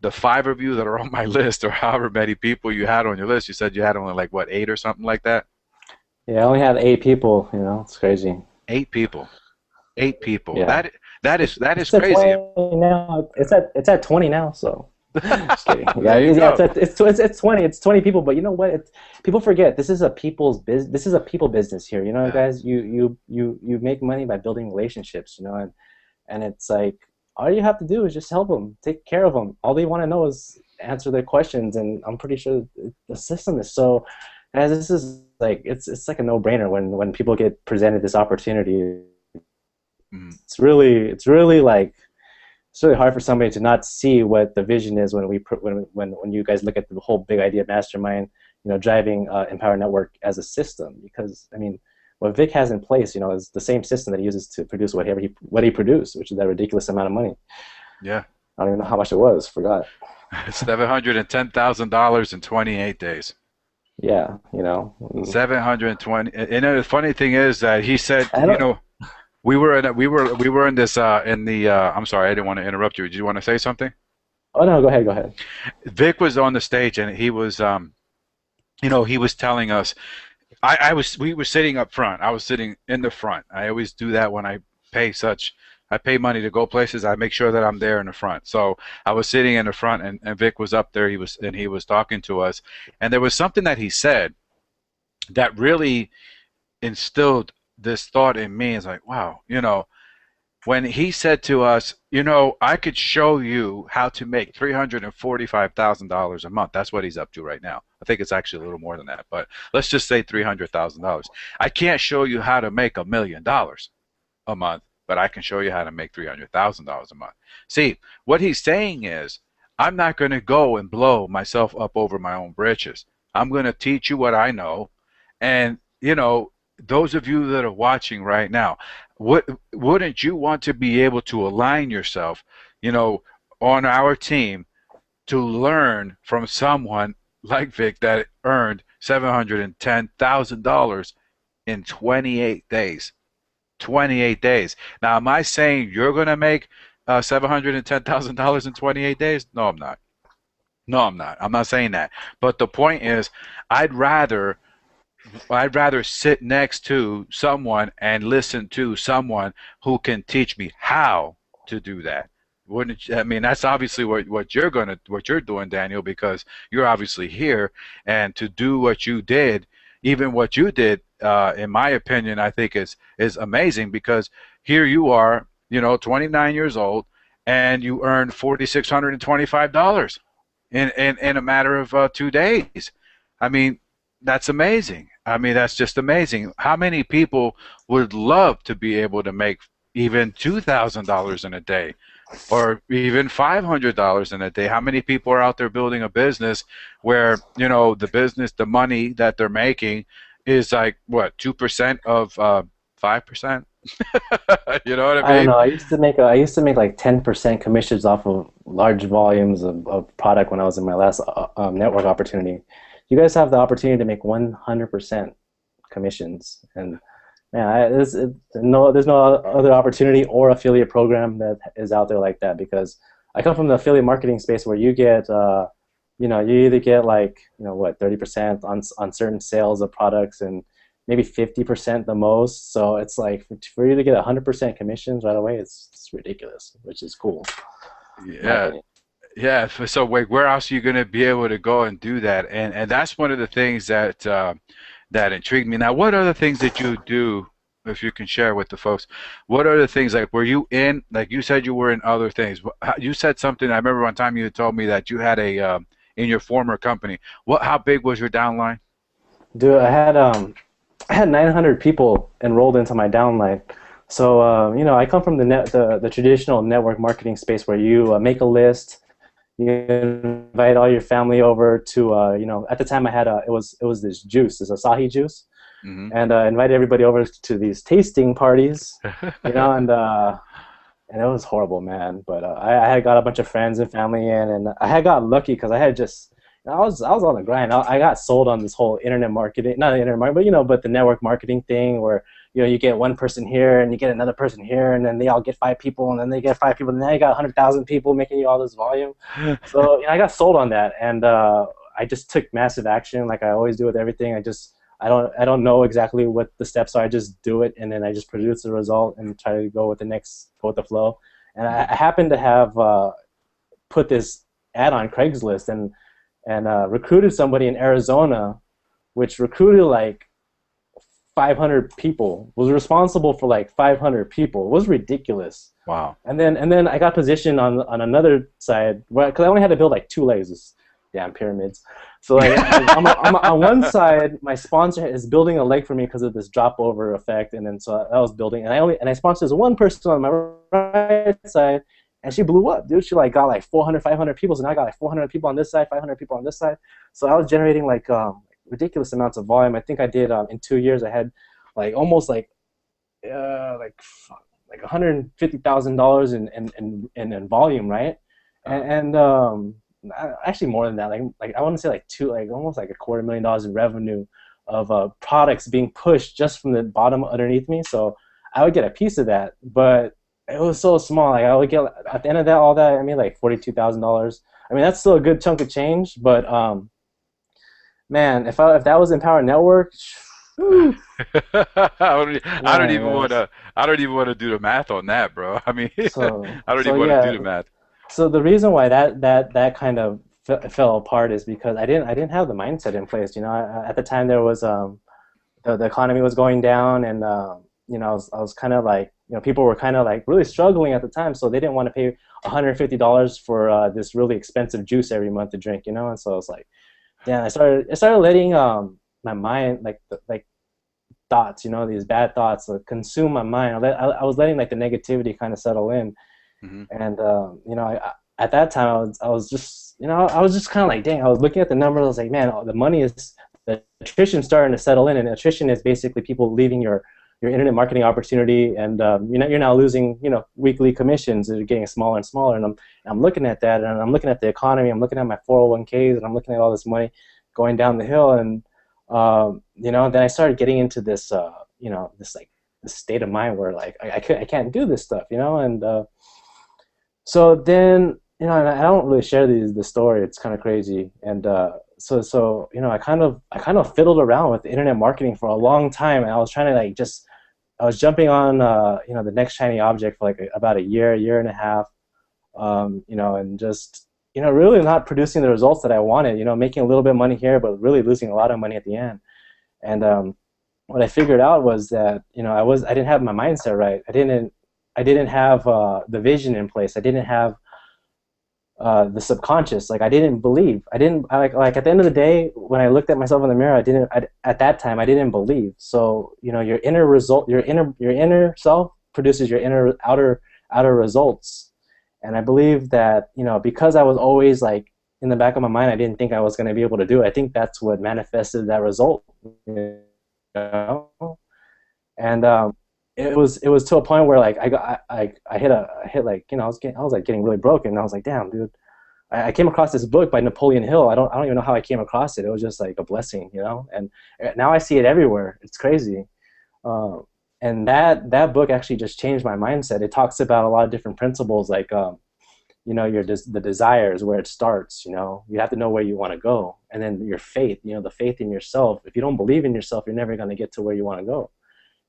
Speaker 2: The five of you that are on my list, or however many people you had on your list, you said you had only like what, eight or something like that?
Speaker 1: Yeah, I only had 8 people. It's crazy.
Speaker 2: Eight people. Eight people.
Speaker 1: Yeah,
Speaker 2: That is
Speaker 1: it's at
Speaker 2: crazy.
Speaker 1: 20 now. It's at 20 now. So just kidding. Yeah,
Speaker 2: There you
Speaker 1: yeah.
Speaker 2: go.
Speaker 1: It's 20. It's 20 people. But you know what? People forget this is a This is a people business here.
Speaker 2: Yeah.
Speaker 1: Guys. You make money by building relationships. And it's like all you have to do is just help them, take care of them. All they want to know is answer their questions. And I'm pretty sure the system is so. As this is like it's like a no-brainer when people get presented this opportunity.
Speaker 2: Mm.
Speaker 1: It's really like it's really hard for somebody to not see what the vision is when you guys look at the whole big idea mastermind, driving Empower Network as a system. Because I mean, what Vic has in place, is the same system that he uses to produce what he produced, which is that ridiculous amount of money.
Speaker 2: Yeah.
Speaker 1: I don't even know how much it was. Forgot.
Speaker 2: $710,000 in 28 days.
Speaker 1: Yeah,
Speaker 2: 720. And the funny thing is that he said,
Speaker 1: I don't.
Speaker 2: we were in this in the I'm sorry, I didn't want to interrupt you. Did you want to say something?
Speaker 1: Oh no, go ahead, go ahead.
Speaker 2: Vic was on the stage, and he was he was telling us. We were sitting up front. I was sitting in the front. I always do that when I pay money to go places. I make sure that I'm there in the front. So I was sitting in the front, and Vic was up there. He was talking to us, and there was something that he said that really instilled this thought in me. It's like, wow, when he said to us, I could show you how to make $345,000 a month. That's what he's up to right now. I think it's actually a little more than that, but let's just say $300,000. I can't show you how to make $1,000,000 a month, but I can show you how to make $300,000 a month. See, what he's saying is, I'm not going to go and blow myself up over my own britches. I'm going to teach you what I know, and those of you that are watching right now, wouldn't you want to be able to align yourself, on our team, to learn from someone like Vic that earned $710,000 in 28 days? 28 days. Now, am I saying you're going to make $710,000 in 28 days? No, I'm not. No, I'm not. I'm not saying that. But the point is, I'd rather sit next to someone and listen to someone who can teach me how to do that. Wouldn't you? I mean, that's obviously what you're doing, Daniel, because you're obviously here, and to do what you did, even what you did, in my opinion, I think is amazing, because here you are, 29 years old, and you earned $4,625 in a matter of 2 days. I mean, that's amazing. I mean, that's just amazing. How many people would love to be able to make even $2,000 in a day, or even $500 in a day? How many people are out there building a business where, the money that they're making is like, what, 2% of 5%? You know what I
Speaker 1: I don't
Speaker 2: mean?
Speaker 1: know. I used to make like 10% commissions off of large volumes of product when I was in my last network opportunity. You guys have the opportunity to make 100% commissions, and man, there's no other opportunity or affiliate program that is out there like that, because I come from the affiliate marketing space where you get you either get like what 30% on certain sales of products, and maybe 50% the most. So it's like for you to get 100% commissions right away, it's ridiculous, which is cool, in my
Speaker 2: Yeah.
Speaker 1: opinion.
Speaker 2: Yeah, so wait, where else are you going to be able to go and do that? And that's one of the things that intrigued me. Now, what other things did you do, if you can share with the folks? What other things, like, were you in, like you said, you were in other things. You said something. I remember one time you had told me that you had in your former company. How big was your downline?
Speaker 1: Dude, I had 900 people enrolled into my downline. So you know, I come from the traditional network marketing space where you make a list, you invite all your family over to you know, at the time I had it was this juice, this Asahi juice,
Speaker 2: Hmm.
Speaker 1: and invited everybody over to these tasting parties, you know, and it was horrible, man. But I had got a bunch of friends and family in, and I had got lucky because I had just, I was on the grind. I got sold on this whole internet marketing, not internet marketing, but you know, but the network marketing thing where you know you get one person here and you get another person here, and then they all get five people, and then they get five people, and now you got 100,000 people making you all this volume. So you know, I got sold on that, and I just took massive action, like I always do with everything. I don't know exactly what the steps are. I just do it, and then I just produce the result and try to go with the flow. And I happen to have put this ad on Craigslist and recruited somebody in Arizona, which recruited like 500 people. Was responsible for like 500 people. It was ridiculous.
Speaker 2: Wow.
Speaker 1: And then I got positioned on another side because I only had to build like two legs. This damn pyramids. So like, on one side, my sponsor is building a leg for me because of this drop over effect, and then so I was building, and I sponsored this one person on my right side, and she blew up, dude. She like got like 400, 500 people, so now I got like 400 people on this side, 500 people on this side. So I was generating like ridiculous amounts of volume. I think I did in 2 years. I had like almost like like $150,000 in volume, right? And actually more than that. Like I want to say like almost like $250,000 in revenue of products being pushed just from the bottom underneath me. So I would get a piece of that, but it was so small. Like I would get at the end of that, all that, I mean, like $42,000. I mean, that's still a good chunk of change, but man, if that was Empower Network, whew,
Speaker 2: I don't
Speaker 1: man,
Speaker 2: even want
Speaker 1: yes.
Speaker 2: to. I don't even want to do the math on that, bro. I mean,
Speaker 1: So
Speaker 2: I don't
Speaker 1: so
Speaker 2: even want to do
Speaker 1: yeah.
Speaker 2: the math.
Speaker 1: So the reason why that kind of fell apart is because I didn't have the mindset in place. You know, at the time there was the economy was going down, and you know, I was kind of like, you know, people were kind of like really struggling at the time, so they didn't want to pay $150 for this really expensive juice every month to drink. You know, and so I was like, damn, I started letting my mind, like thoughts, you know, these bad thoughts consume my mind. I was letting like the negativity kind of settle in,
Speaker 2: Hmm.
Speaker 1: and you know, at that time I was just, you know, I was just kind of like, dang. I was looking at the numbers. I was like, man, the money is, the attrition starting to settle in, and attrition is basically people leaving your internet marketing opportunity, and you know, you're now losing, you know, weekly commissions that are getting smaller and smaller. And I'm looking at that, and I'm looking at the economy. I'm looking at my 401ks, and I'm looking at all this money going down the hill, and you know, then I started getting into this you know, this state of mind where like I can't do this stuff, you know. And so then, you know, and I don't really share the story. It's kind of crazy. And so you know, I kind of fiddled around with internet marketing for a long time, and I was trying to like just, I was jumping on you know, the next shiny object for like about a year and a half, you know, and just, you know, really not producing the results that I wanted. You know, making a little bit of money here, but really losing a lot of money at the end. And what I figured out was that, you know, I didn't have my mindset right. I didn't have the vision in place. I didn't have the subconscious. Like I didn't believe. I didn't like at the end of the day when I looked at myself in the mirror, at that time I didn't believe. So you know, your inner self produces your outer results. And I believe that, you know, because I was always like in the back of my mind, I didn't think I was going to be able to do it. I think that's what manifested that result. You know? And it was to a point where like I hit like, you know, I was like getting really broken. And I was like, damn, dude. I came across this book by Napoleon Hill. I don't even know how I came across it. It was just like a blessing, you know. And now I see it everywhere. It's crazy. Uh, and that book actually just changed my mindset. It talks about a lot of different principles, like you know, the desires, where it starts. You know, you have to know where you want to go, and then your faith. You know, the faith in yourself. If you don't believe in yourself, you're never going to get to where you want to go.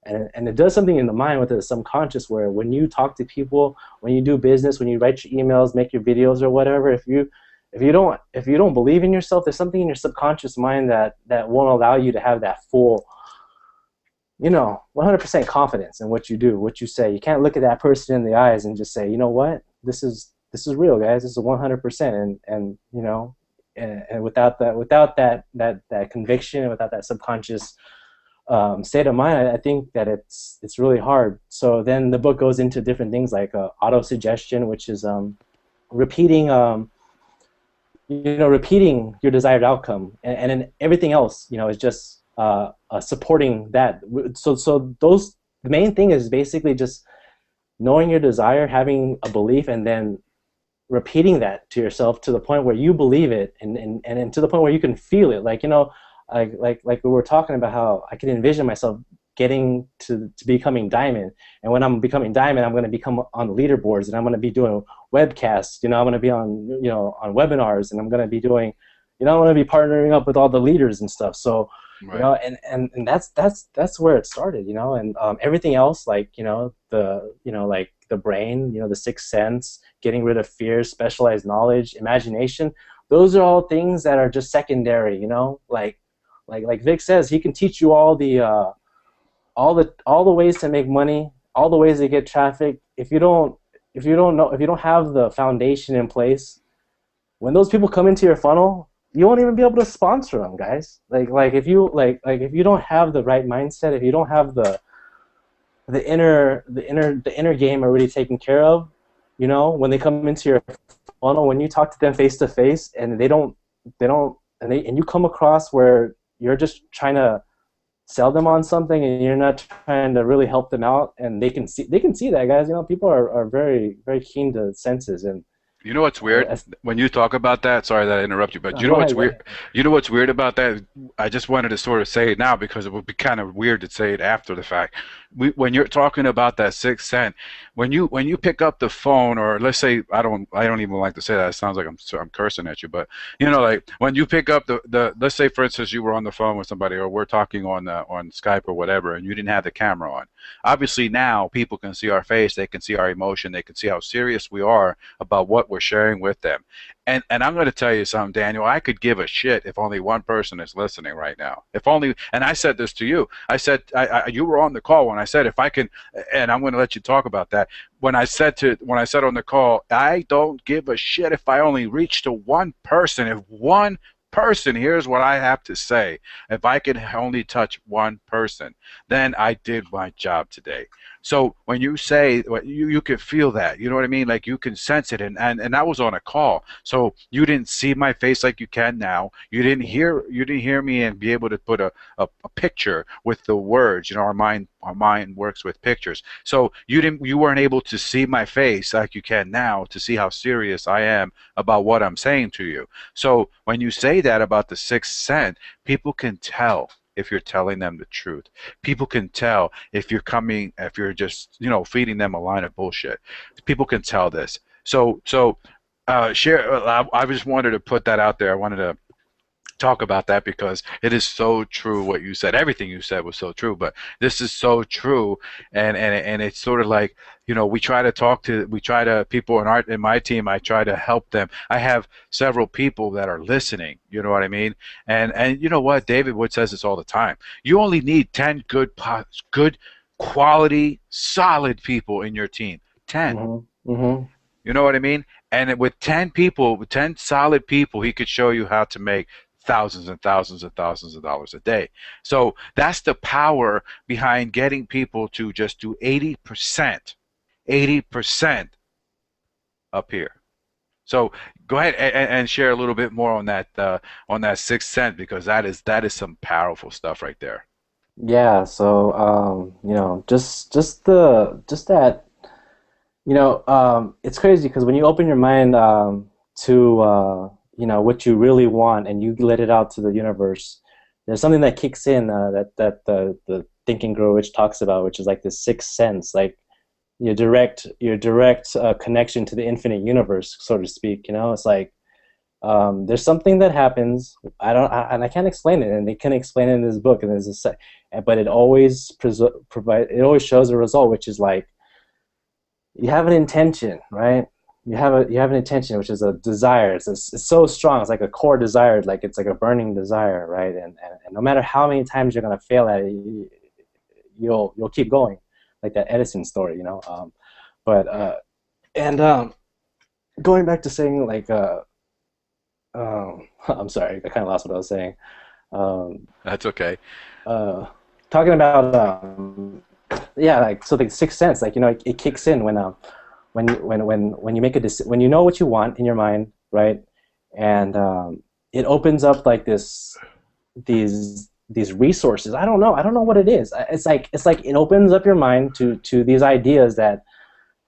Speaker 1: And it does something in the mind with the subconscious, where when you talk to people, when you do business, when you write your emails, make your videos or whatever, if you don't believe in yourself, there's something in your subconscious mind that won't allow you to have that full, you know, 100% confidence in what you do, what you say. You can't look at that person in the eyes and just say, you know what, this is real, guys. This is 100%. And you know, and without that conviction, without that subconscious state of mind, I think that it's really hard. So then the book goes into different things like auto suggestion, which is repeating repeating your desired outcome, and then everything else, is just supporting that. So the main thing is basically just knowing your desire, having a belief, and then repeating that to yourself to the point where you believe it, and to the point where you can feel it. Like, like we were talking about how I can envision myself getting to becoming diamond, and when I'm becoming diamond, I'm going to become on the leaderboards, and I'm going to be doing webcasts. I'm going to be on on webinars, and I'm going to be doing, I'm going to be partnering up with all the leaders and stuff. So
Speaker 2: Right.
Speaker 1: and that's where it started. And everything else, like like the brain, the sixth sense, getting rid of fear, specialized knowledge, imagination. Those are all things that are just secondary. Like Vic says, he can teach you all the ways to make money, all the ways to get traffic. If you don't have the foundation in place, when those people come into your funnel, you won't even be able to sponsor them, guys. Like if you don't have the right mindset, if you don't have the inner game already taken care of, when they come into your funnel, when you talk to them face to face, and and you come across where you're just trying to sell them on something, and you're not trying to really help them out, and they can see that, guys. People are very, very keen to senses. And
Speaker 2: You know what's weird when you talk about that? Sorry that I interrupt you, but you know
Speaker 1: go
Speaker 2: what's
Speaker 1: ahead, go
Speaker 2: weird?
Speaker 1: ahead.
Speaker 2: You know what's weird about that? I just wanted to sort of say it now because it would be kind of weird to say it after the fact. When you're talking about that sixth sense, when you pick up the phone, or let's say I don't even like to say that. It sounds like I'm cursing at you, but like when you pick up the let's say for instance you were on the phone with somebody, or we're talking on Skype or whatever, and you didn't have the camera on. Obviously now people can see our face, they can see our emotion, they can see how serious we are about what we're sharing with them. And I'm going to tell you something, Daniel. I could give a shit if only one person is listening right now. If only, and I said this to you. I said you were on the call when I said if I can, and I'm going to let you talk about that. When I said on the call, I don't give a shit if I only reach to one person. If one person hears what I have to say, if I can only touch one person, then I did my job today. So when you say you can feel that, you know what I mean? Like you can sense it, and that was on a call. So you didn't see my face like you can now. You didn't hear me and be able to put a picture with the words. Our mind works with pictures. So you weren't able to see my face like you can now to see how serious I am about what I'm saying to you. So when you say that about the sixth sense, people can tell if you're telling them the truth. People can tell if you're just, feeding them a line of bullshit. People can tell this. So share. I just wanted to put that out there. I wanted to talk about that because it is so true what you said. Everything you said was so true, but this is so true, and it's sort of like, we try to people in my team. I try to help them. I have several people that are listening. You know what I mean? And you know what? David Wood says this all the time. You only need 10 good quality, solid people in your team. 10.
Speaker 1: Mm-hmm. Mm-hmm.
Speaker 2: You know what I mean? And with 10 people, with 10 solid people, he could show you how to make thousands and thousands and thousands of dollars a day. So that's the power behind getting people to just do 80% up here. So go ahead and share a little bit more on that sixth sense, because that is some powerful stuff right there.
Speaker 1: Yeah, so just that, it's crazy because when you open your mind to what you really want, and you let it out to the universe, there's something that kicks in, that the Think and Grow Rich talks about, which is like the sixth sense, like your direct connection to the infinite universe, so to speak. It's like, there's something that happens. And I can't explain it, and they can explain it in this book, and but it always it always shows a result, which is like, you have an intention, right? You have an intention, which is a desire. It's so strong. It's like a core desire, like it's like a burning desire, right? And no matter how many times you're gonna fail at it, you'll keep going, like that Edison story. But and going back to saying, like, I'm sorry, I kind of lost what I was saying. Um,
Speaker 2: That's okay.
Speaker 1: uh, talking about yeah, like so the sixth sense, like it kicks in when you make a decision, when you know what you want in your mind, right? And it opens up like these resources. I don't know what it is. It's like it opens up your mind to these ideas that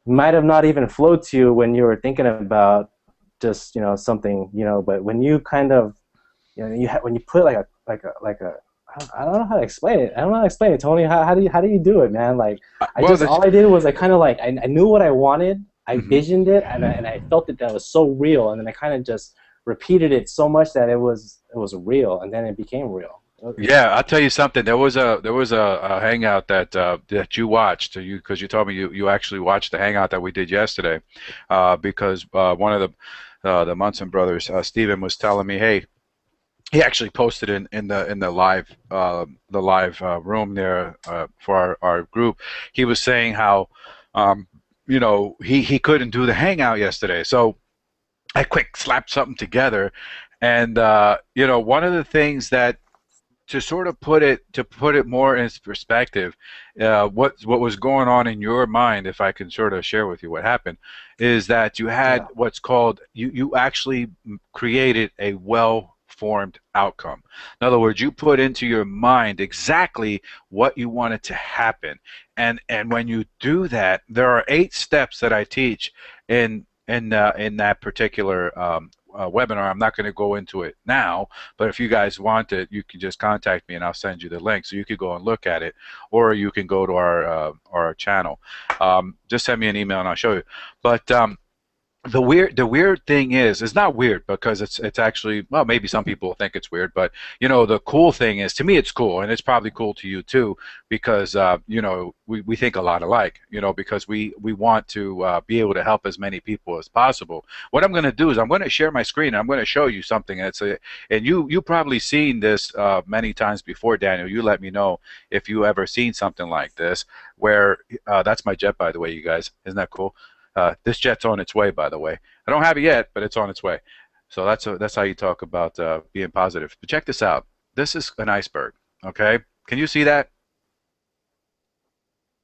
Speaker 1: might have not even flowed to you when you were thinking about just something, but when you kind of when you put like a I don't know how to explain it. I don't know how to explain it, Tony. How do you do it, man? Like
Speaker 2: Well, that's.
Speaker 1: all I did was I kind of like I knew what I wanted. I
Speaker 2: Mhm.
Speaker 1: visioned it, and I felt it that was so real, and then I kind of just repeated it so much that it was real, and then it became real.
Speaker 2: Yeah, I'll tell you something. There was a hangout that you watched. You because you told me you actually watched the hangout that we did yesterday, because one of the Munson brothers, Stephen, was telling me, hey, he actually posted in the live room there for our group. He was saying how um, he couldn't do the hangout yesterday, so I quick slapped something together, and one of the things that to put it more in perspective, what was going on in your mind, if I can sort of share with you what happened, is that you had
Speaker 1: Yeah,
Speaker 2: what's called you actually created a well formed outcome. In other words, you put into your mind exactly what you wanted to happen, and when you do that, there are 8 steps that I teach in that particular webinar. I'm not going to go into it now, but if you guys want it, you can just contact me and I'll send you the link so you could go and look at it, or you can go to our channel. Just send me an email and I'll show you. But the weird thing is, it's not weird because it's actually, well, maybe some people think it's weird, but the cool thing is, to me it's cool, and it's probably cool to you too, because we think a lot alike, because we want to be able to help as many people as possible. What I'm going to do is I'm going to share my screen and I'm going to show you something. And you probably seen this many times before, Daniel. You let me know if you ever seen something like this, where that's my jet, by the way, you guys. Isn't that cool? This jet's on its way, by the way. I don't have it yet, but it's on its way. So that's how you talk about being positive. But check this out. This is an iceberg. Okay, can you see that?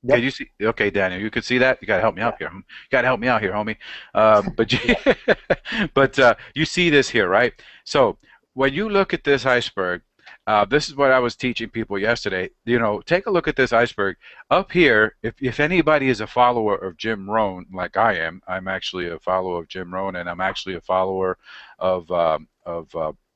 Speaker 2: Can
Speaker 1: yep,
Speaker 2: you see? Okay, Daniel, you can see that. You gotta help me
Speaker 1: yeah,
Speaker 2: out here. You gotta help me out here, homie. But
Speaker 1: yeah,
Speaker 2: but you see this here, right? So when you look at this iceberg, this is what I was teaching people yesterday. Take a look at this iceberg up here. If anybody is a follower of Jim Rohn, like I am, I'm actually a follower of Jim Rohn, and I'm actually a follower of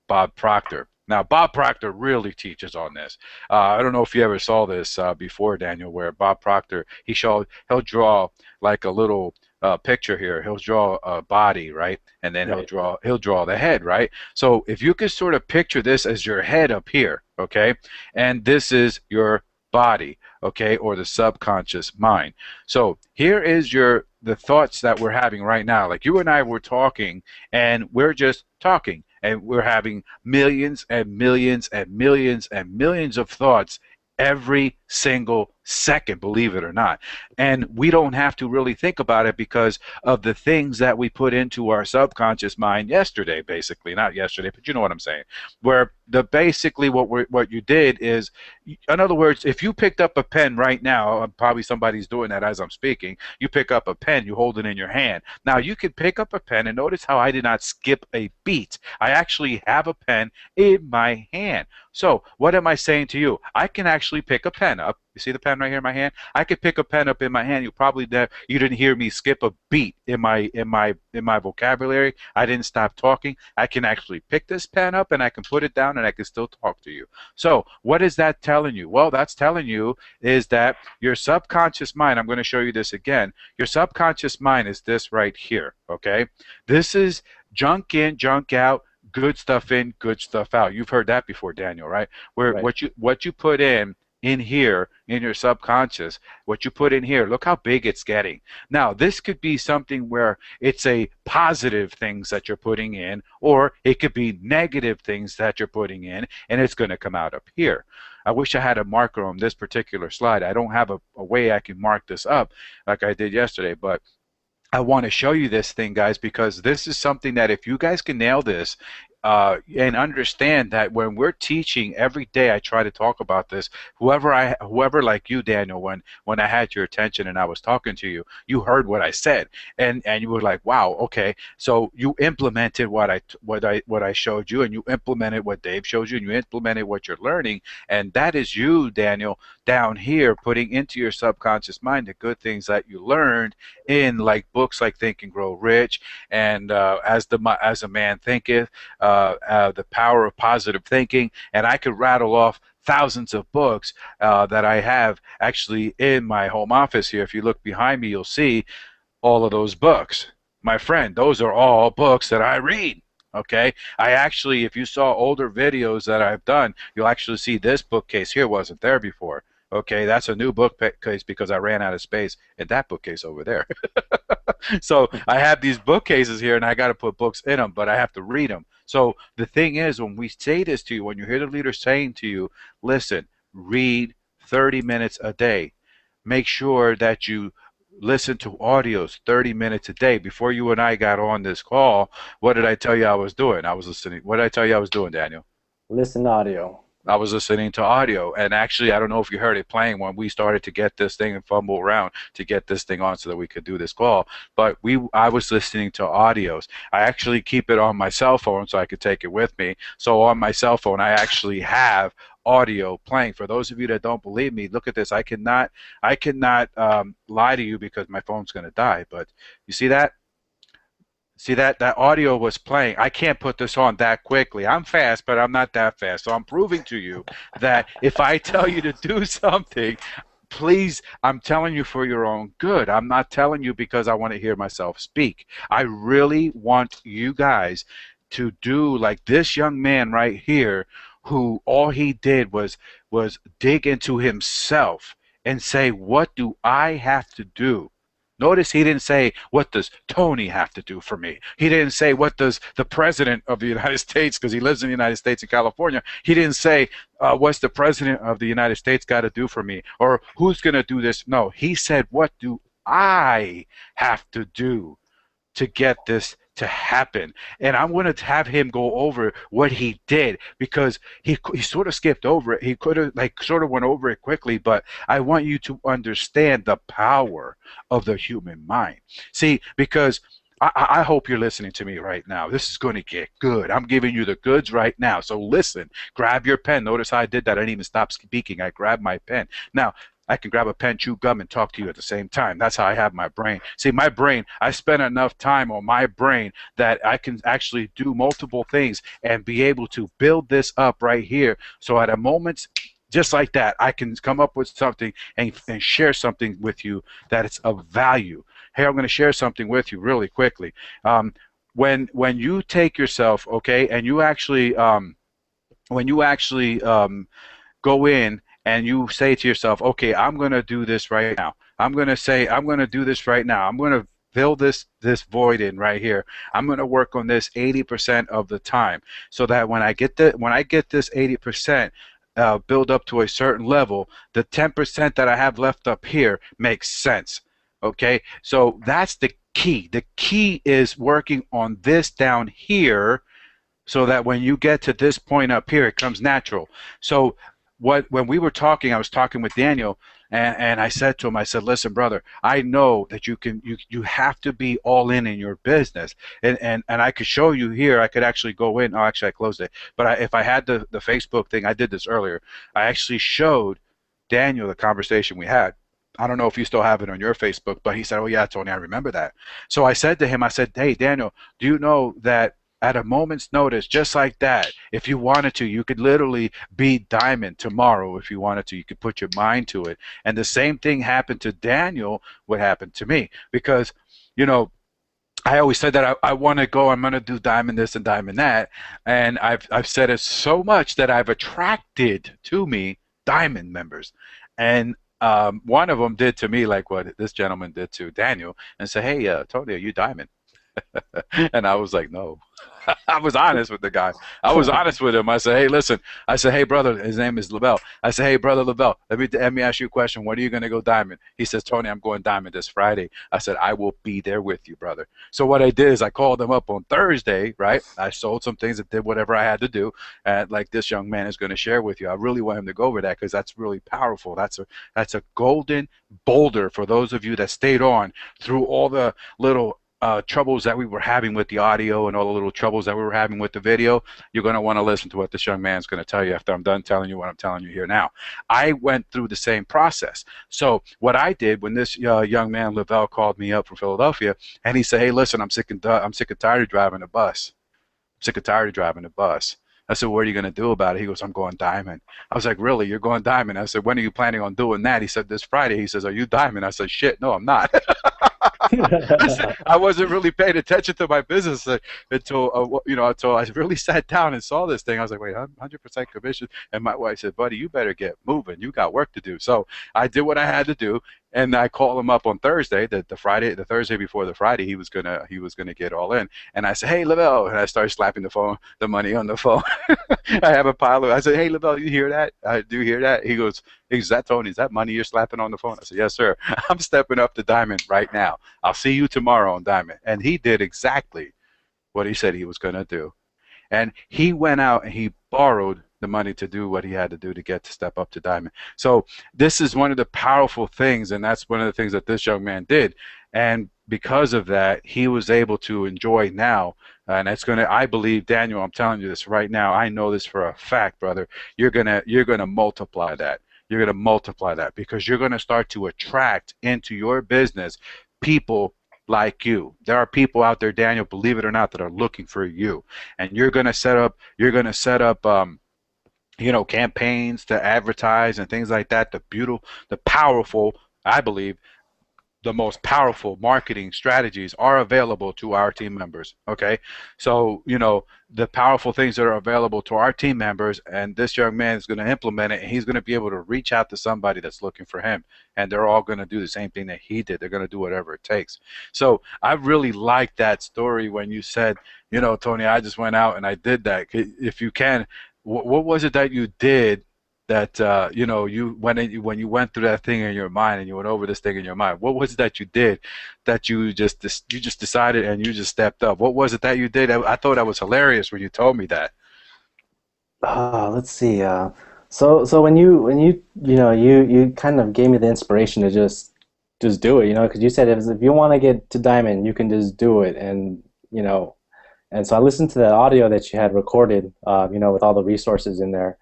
Speaker 2: Bob Proctor. Now, Bob Proctor really teaches on this. I don't know if you ever saw this before, Daniel, where Bob Proctor, he'll draw like a little picture here. He'll draw a body, right? And then he'll
Speaker 1: right,
Speaker 2: draw the head, right? So if you could sort of picture this as your head up here, okay, and this is your body, okay, or the subconscious mind. So here is the thoughts that we're having right now. Like you and I were talking, and we're just talking, and we're having millions and millions and millions and millions of thoughts every single second, believe it or not. And we don't have to really think about it because of the things that we put into our subconscious mind yesterday, basically. Not yesterday, but you know what I'm saying. Where basically what you did is, in other words, if you picked up a pen right now, probably somebody's doing that as I'm speaking, you pick up a pen, you hold it in your hand. Now you can pick up a pen, and notice how I did not skip a beat. I actually have a pen in my hand. So what am I saying to you? I can actually pick a pen up. You see the pen right here in my hand? I could pick a pen up in my hand. You didn't hear me skip a beat in my vocabulary. I didn't stop talking. I can actually pick this pen up and I can put it down and I can still talk to you. So what is that telling you? Well, that's telling you is that your subconscious mind, I'm going to show you this again. Your subconscious mind is this right here, okay? This is junk in, junk out, good stuff in, good stuff out. You've heard that before, Daniel, right? Where
Speaker 1: right.
Speaker 2: what you put in here in your subconscious, what you put in here, look how big it's getting. Now, this could be something where it's a positive things that you're putting in, or it could be negative things that you're putting in, and it's going to come out up here. I wish I had a marker on this particular slide. I don't have a way I can mark this up like I did yesterday, but I want to show you this thing, guys, because this is something that if you guys can nail this, and understand that when we're teaching every day, I try to talk about this. Whoever like you, Daniel, when I had your attention and I was talking to you, you heard what I said, and you were like, wow, okay. So you implemented what I showed you, and you implemented what Dave showed you, and you implemented what you're learning, and that is you, Daniel, down here putting into your subconscious mind the good things that you learned in like books like Think and Grow Rich and as a man thinketh, the power of positive thinking, and I could rattle off thousands of books that I have actually in my home office here. If you look behind me, you'll see all of those books. My friend, those are all books that I read. Okay, I actually, if you saw older videos that I've done, you'll actually see this bookcase here wasn't there before. Okay, that's a new bookcase because I ran out of space in that bookcase over there. So I have these bookcases here and I got to put books in them, but I have to read them. So the thing is, when we say this to you, when you hear the leader saying to you, listen, read 30 minutes a day. Make sure that you listen to audios 30 minutes a day. Before you and I got on this call, what did I tell you I was doing? I was listening. What did I tell you I was doing, Daniel?
Speaker 1: Listen to audio.
Speaker 2: I was listening to audio, and actually, I don't know if you heard it playing when we started to get this thing and fumble around to get this thing on so that we could do this call. But I was listening to audios. I actually keep it on my cell phone so I could take it with me. So on my cell phone, I actually have audio playing. For those of you that don't believe me, look at this. I cannot lie to you because my phone's going to die. But you see that? See that audio was playing. I can't put this on that quickly. I'm fast, but I'm not that fast. So I'm proving to you that if I tell you to do something, please, I'm telling you for your own good. I'm not telling you because I want to hear myself speak. I really want you guys to do like this young man right here, who all he did was dig into himself and say, what do I have to do? Notice he didn't say, what does Tony have to do for me? He didn't say, what does the president of the United States, because he lives in the United States in California, he didn't say, what's the president of the United States got to do for me? Or who's going to do this? No, he said, what do I have to do to get this to happen? And I want to have him go over what he did, because he sort of skipped over it. He could have like sort of went over it quickly, but I want you to understand the power of the human mind. See, because I hope you're listening to me right now. This is going to get good. I'm giving you the goods right now. So listen, grab your pen. Notice how I did that. I didn't even stop speaking. I grabbed my pen. Now, I can grab a pen, chew gum, and talk to you at the same time. That's how I have my brain. See, my brain, I spend enough time on my brain that I can actually do multiple things and be able to build this up right here. So at a moment, just like that, I can come up with something and share something with you that it's of value. Hey, I'm going to share something with you really quickly. When you take yourself, okay, and you actually, when you actually go in and you say to yourself, okay, I'm going to do this right now. I'm going to say, I'm going to do this right now. I'm going to fill this void in right here. I'm going to work on this 80% of the time, so that when I get this 80% build up to a certain level, the 10% that I have left up here makes sense. Okay, so that's the key. The key is working on this down here, so that when you get to this point up here, it comes natural. So when we were talking, I was talking with Daniel, and I said to him, I said, listen, brother, I know that you have to be all in your business. And I could show you here. I could actually go in. Oh, actually, I closed it. But if I had the Facebook thing, I did this earlier. I actually showed Daniel the conversation we had. I don't know if you still have it on your Facebook, but he said, oh, yeah, Tony, I remember that. So I said to him, I said, hey, Daniel, do you know that at a moment's notice, just like that, if you wanted to, you could literally be diamond tomorrow if you wanted to. You could put your mind to it. And the same thing happened to Daniel, what happened to me. Because, you know, I always said that I want to go, I'm going to do diamond this and diamond that. And I've said it so much that I've attracted to me diamond members. And one of them did to me like what this gentleman did to Daniel and say, hey, Tony, are you diamond? And I was like, no. I was honest with the guy. I was honest with him. I said, hey, listen. I said, hey, brother. His name is Lavelle. I said, hey, brother Lavelle, let me ask you a question. When are you going to go diamond? He says, Tony, I'm going diamond this Friday. I said, I will be there with you, brother. So what I did is I called him up on Thursday, right? I sold some things and did whatever I had to do. And like this young man is going to share with you. I really want him to go over that because that's really powerful. That's a golden boulder for those of you that stayed on through all the little troubles that we were having with the audio and all the little troubles that we were having with the video. You're going to want to listen to what this young man's going to tell you after I'm done telling you what I'm telling you here now. I went through the same process. So what I did when this young man, Lavelle, called me up from Philadelphia, and he said, hey, listen, I'm sick and tired of driving the bus. I'm sick and tired of driving the bus. I said, what are you going to do about it? He goes, I'm going diamond. I was like, really? You're going diamond? I said, when are you planning on doing that? He said, this Friday. He says, are you diamond? I said, shit, no, I'm not. I wasn't really paying attention to my business until I really sat down and saw this thing. I was like, wait, 100% commission. And my wife said, buddy, you better get moving. You got work to do. So I did what I had to do. And I called him up on Thursday, the Thursday before the Friday, he was gonna get all in. And I said, hey, Lavelle, and I started slapping the money on the phone. I have a pile of. I said, hey, Lavelle, you hear that? I do hear that. He goes, is that Tony? Is that money you're slapping on the phone? I said, yes, sir. I'm stepping up to diamond right now. I'll see you tomorrow on diamond. And he did exactly what he said he was gonna do. And he went out and he borrowed the money to do what he had to do to get to step up to diamond. So this is one of the powerful things, and that's one of the things that this young man did. And because of that, he was able to enjoy now. And it's gonna, I believe, Daniel, I'm telling you this right now, I know this for a fact, brother. You're gonna multiply that. You're gonna multiply that because you're gonna start to attract into your business people like you. There are people out there, Daniel, believe it or not, that are looking for you. And you're gonna set up campaigns to advertise and things like that. The powerful, I believe, the most powerful marketing strategies are available to our team members. Okay, so the powerful things that are available to our team members, and this young man is going to implement it, and he's going to be able to reach out to somebody that's looking for him, and they're all going to do the same thing that he did. They're going to do whatever it takes. So I really like that story when you said, Tony, I just went out and I did that. If you can, what was it that you did that when you went through that thing in your mind and you went over this thing in your mind? What was it that you did that you just decided and you just stepped up? What was it that you did? I thought that was hilarious when you told me that.
Speaker 1: Let's see. So when you kind of gave me the inspiration to just do it, because you said if you want to get to diamond, you can just do it, and and so I listened to the audio that you had recorded, with all the resources in there.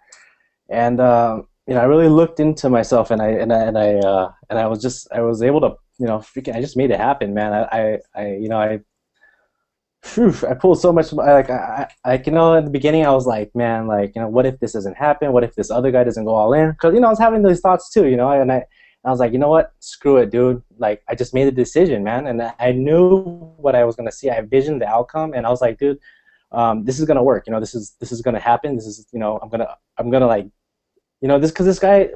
Speaker 1: And I really looked into myself, and I was able to, I just made it happen, man. I pulled so much. At the beginning I was like, man, what if this doesn't happen? What if this other guy doesn't go all in? Because I was having those thoughts too, and I was like, you know what? Screw it, dude. Like, I just made a decision, man, and I knew what I was gonna see. I visioned the outcome, and I was like, dude, this is gonna work. This is gonna happen. This is, I'm gonna like. Because this guy,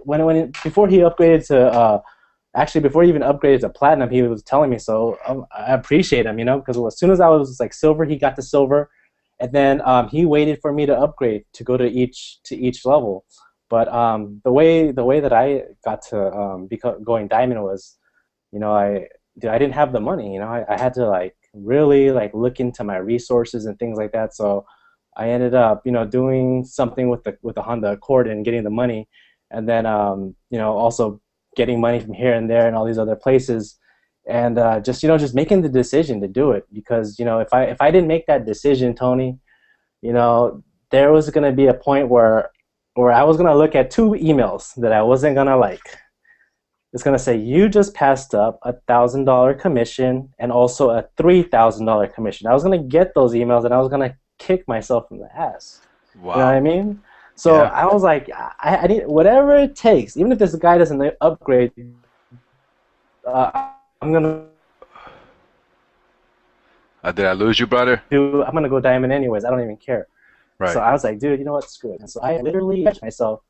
Speaker 1: before he upgraded to, before he even upgraded to platinum, he was telling me so. I appreciate him, because as soon as I was like silver, he got to silver, and then he waited for me to upgrade to go to each level. But the way that I got to going diamond was, I didn't have the money. I had to really look into my resources and things like that. So I ended up, doing something with the Honda Accord and getting the money, and then, also getting money from here and there and all these other places, and just making the decision to do it. Because if I didn't make that decision, Tony, there was gonna be a point where I was gonna look at 2 emails that I wasn't gonna like. It's gonna say you just passed up $1,000 commission and also a $3,000 commission. I was gonna get those emails and I was gonna kick myself in the ass.
Speaker 2: Wow.
Speaker 1: You know what I mean? So yeah. I was like, I need whatever it takes, even if this guy doesn't upgrade. I'm gonna.
Speaker 2: Did I lose you, brother?
Speaker 1: I'm gonna go diamond anyways. I don't even care.
Speaker 2: Right.
Speaker 1: So I was like, dude, you know what? Screw it. And so I literally catch myself.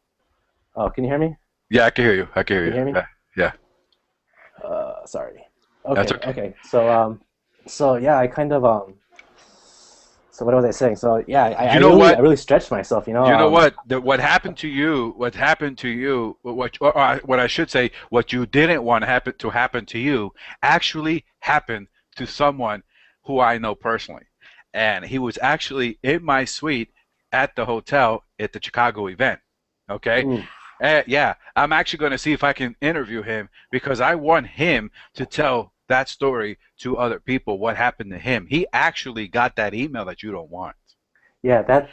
Speaker 1: Oh, can you hear me?
Speaker 2: Yeah, I can hear you. Can
Speaker 1: you hear me?
Speaker 2: Yeah.
Speaker 1: Sorry. Okay.
Speaker 2: That's okay.
Speaker 1: Okay. So yeah, I kind of So what was I saying? So yeah,
Speaker 2: You know
Speaker 1: I
Speaker 2: what?
Speaker 1: really stretched myself.
Speaker 2: You know what? What happened to you? What happened to you? What I should say? What you didn't want to happen to you actually happened to someone who I know personally, and he was actually in my suite at the hotel at the Chicago event. Okay.
Speaker 1: Ooh,
Speaker 2: Yeah, I'm actually going to see if I can interview him because I want him to tell that story to other people. What happened to him? He actually got that email that you don't want.
Speaker 1: yeah, that's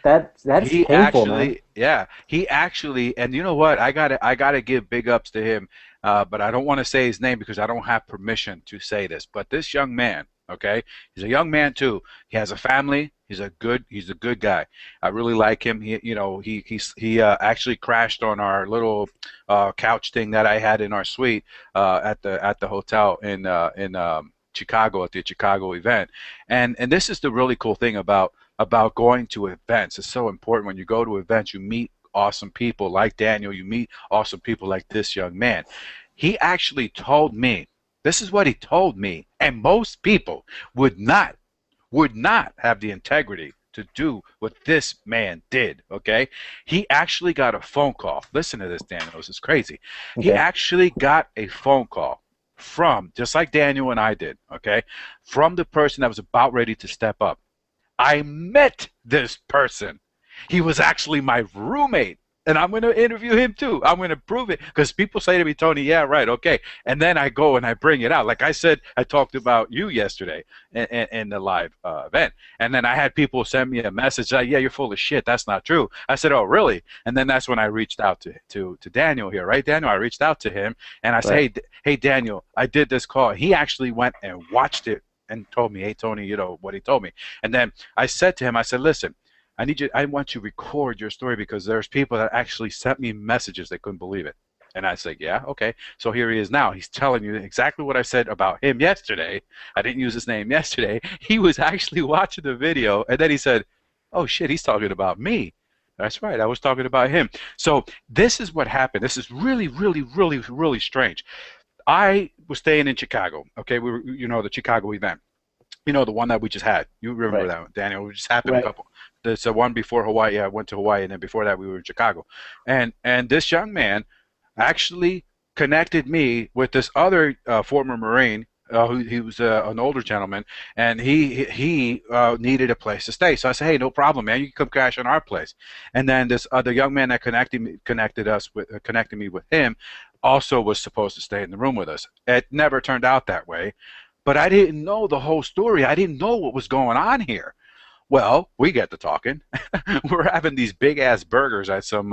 Speaker 2: He
Speaker 1: painful, man.
Speaker 2: actually, yeah, he actually, and you know what? I gotta give big ups to him, but I don't want to say his name because I don't have permission to say this. But this young man, okay, he's a young man too. He has a family. He's a good guy. I really like him. He actually crashed on our little couch thing that I had in our suite at the hotel in Chicago at the Chicago event, and this is the really cool thing about going to events. It's so important when you go to events, you meet awesome people like Daniel, you meet awesome people like this young man. He actually told me, this is what he told me, and most people would not have the integrity to do what this man did, okay? He actually got a phone call. Listen to this, Daniel, this is crazy. He
Speaker 1: Okay.
Speaker 2: actually got a phone call from, just like Daniel and I did, okay, from the person that was about ready to step up. I met this person. He was actually my roommate. And I'm going to interview him too. I'm going to prove it because people say to me, Tony, yeah, right, okay. And then I go and I bring it out. Like I said, I talked about you yesterday in the live event. And then I had people send me a message like, yeah, you're full of shit. That's not true. I said, oh, really? And then that's when I reached out to Daniel here, right, Daniel? I reached out to him and I said,
Speaker 1: Right.
Speaker 2: hey, Daniel, I did this call. He actually went and watched it and told me, hey, Tony, you know what he told me. And then I said to him, I said, listen, I want you to record your story because there's people that actually sent me messages they couldn't believe it. And I said, yeah, okay. So here he is now. He's telling you exactly what I said about him yesterday. I didn't use his name yesterday. He was actually watching the video, and then he said, oh, shit, he's talking about me. That's right. I was talking about him. So this is what happened. This is really, really, really, really strange. I was staying in Chicago. Okay, we were, you know, the Chicago event. You know, the one that we just had. You remember
Speaker 1: Right.
Speaker 2: that one, Daniel? It just happened a
Speaker 1: Right.
Speaker 2: couple. There's the one before Hawaii. I went to Hawaii, and then before that, we were in Chicago. And this young man actually connected me with this other former Marine. Who he was an older gentleman, and he needed a place to stay. So I said, "Hey, no problem, man. You can come crash on our place." And then this other young man that connected me with him also was supposed to stay in the room with us. It never turned out that way, but I didn't know the whole story. I didn't know what was going on here. Well, we get to talking. We're having these big ass burgers at some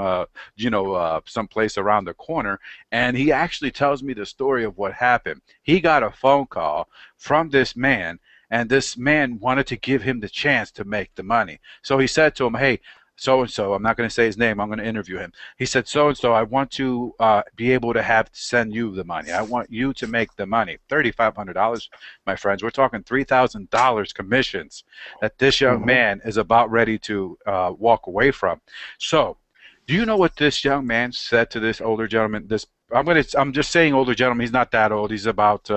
Speaker 2: place around the corner, and he actually tells me the story of what happened. He got a phone call from this man, and this man wanted to give him the chance to make the money. So he said to him, "Hey, so and so, I'm not going to say his name. I'm going to interview him." He said, "So and so, I want to be able to have to send you the money. I want you to make the money. $3,500, my friends. We're talking $3,000 commissions that this young
Speaker 1: Hmm.
Speaker 2: man is about ready to walk away from." So, do you know what this young man said to this older gentleman? I'm just saying older gentleman. He's not that old. He's about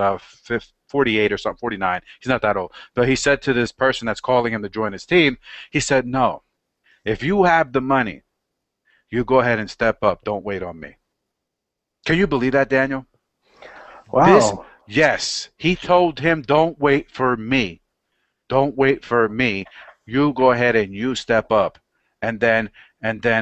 Speaker 2: 48 or something, 49. He's not that old. But he said to this person that's calling him to join his team, he said, "No. If you have the money, you go ahead and step up. Don't wait on me." Can you believe that, Daniel? This,
Speaker 1: Wow.
Speaker 2: yes, he told him, "Don't wait for me. Don't wait for me. You go ahead and you step up, and then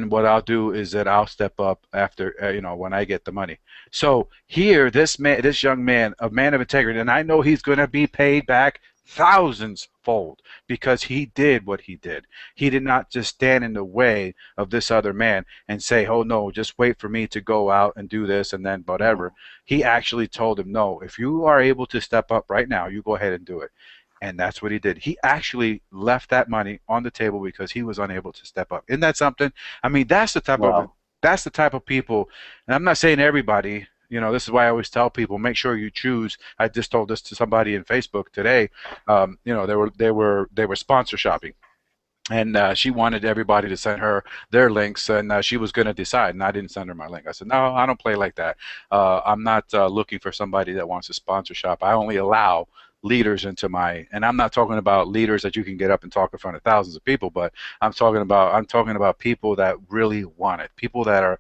Speaker 2: what I'll do is that I'll step up after when I get the money." So here, this young man, a man of integrity, and I know he's going to be paid back thousands fold because he did what he did. He did not just stand in the way of this other man and say, "Oh no, just wait for me to go out and do this and then whatever." He actually told him, "No, if you are able to step up right now, you go ahead and do it." And that's what he did. He actually left that money on the table because he was unable to step up. Isn't that something? I mean,
Speaker 1: Wow.
Speaker 2: that's the type of people, and I'm not saying everybody. This is why I always tell people, make sure you choose. I just told this to somebody in Facebook today. They were sponsor shopping, and she wanted everybody to send her their links, and she was going to decide, and I didn't send her my link. I said, no, I don't play like that. I'm not looking for somebody that wants to sponsor shop. I only allow leaders into my, and I'm not talking about leaders that you can get up and talk in front of thousands of people, but I'm talking about people that really want it, people that are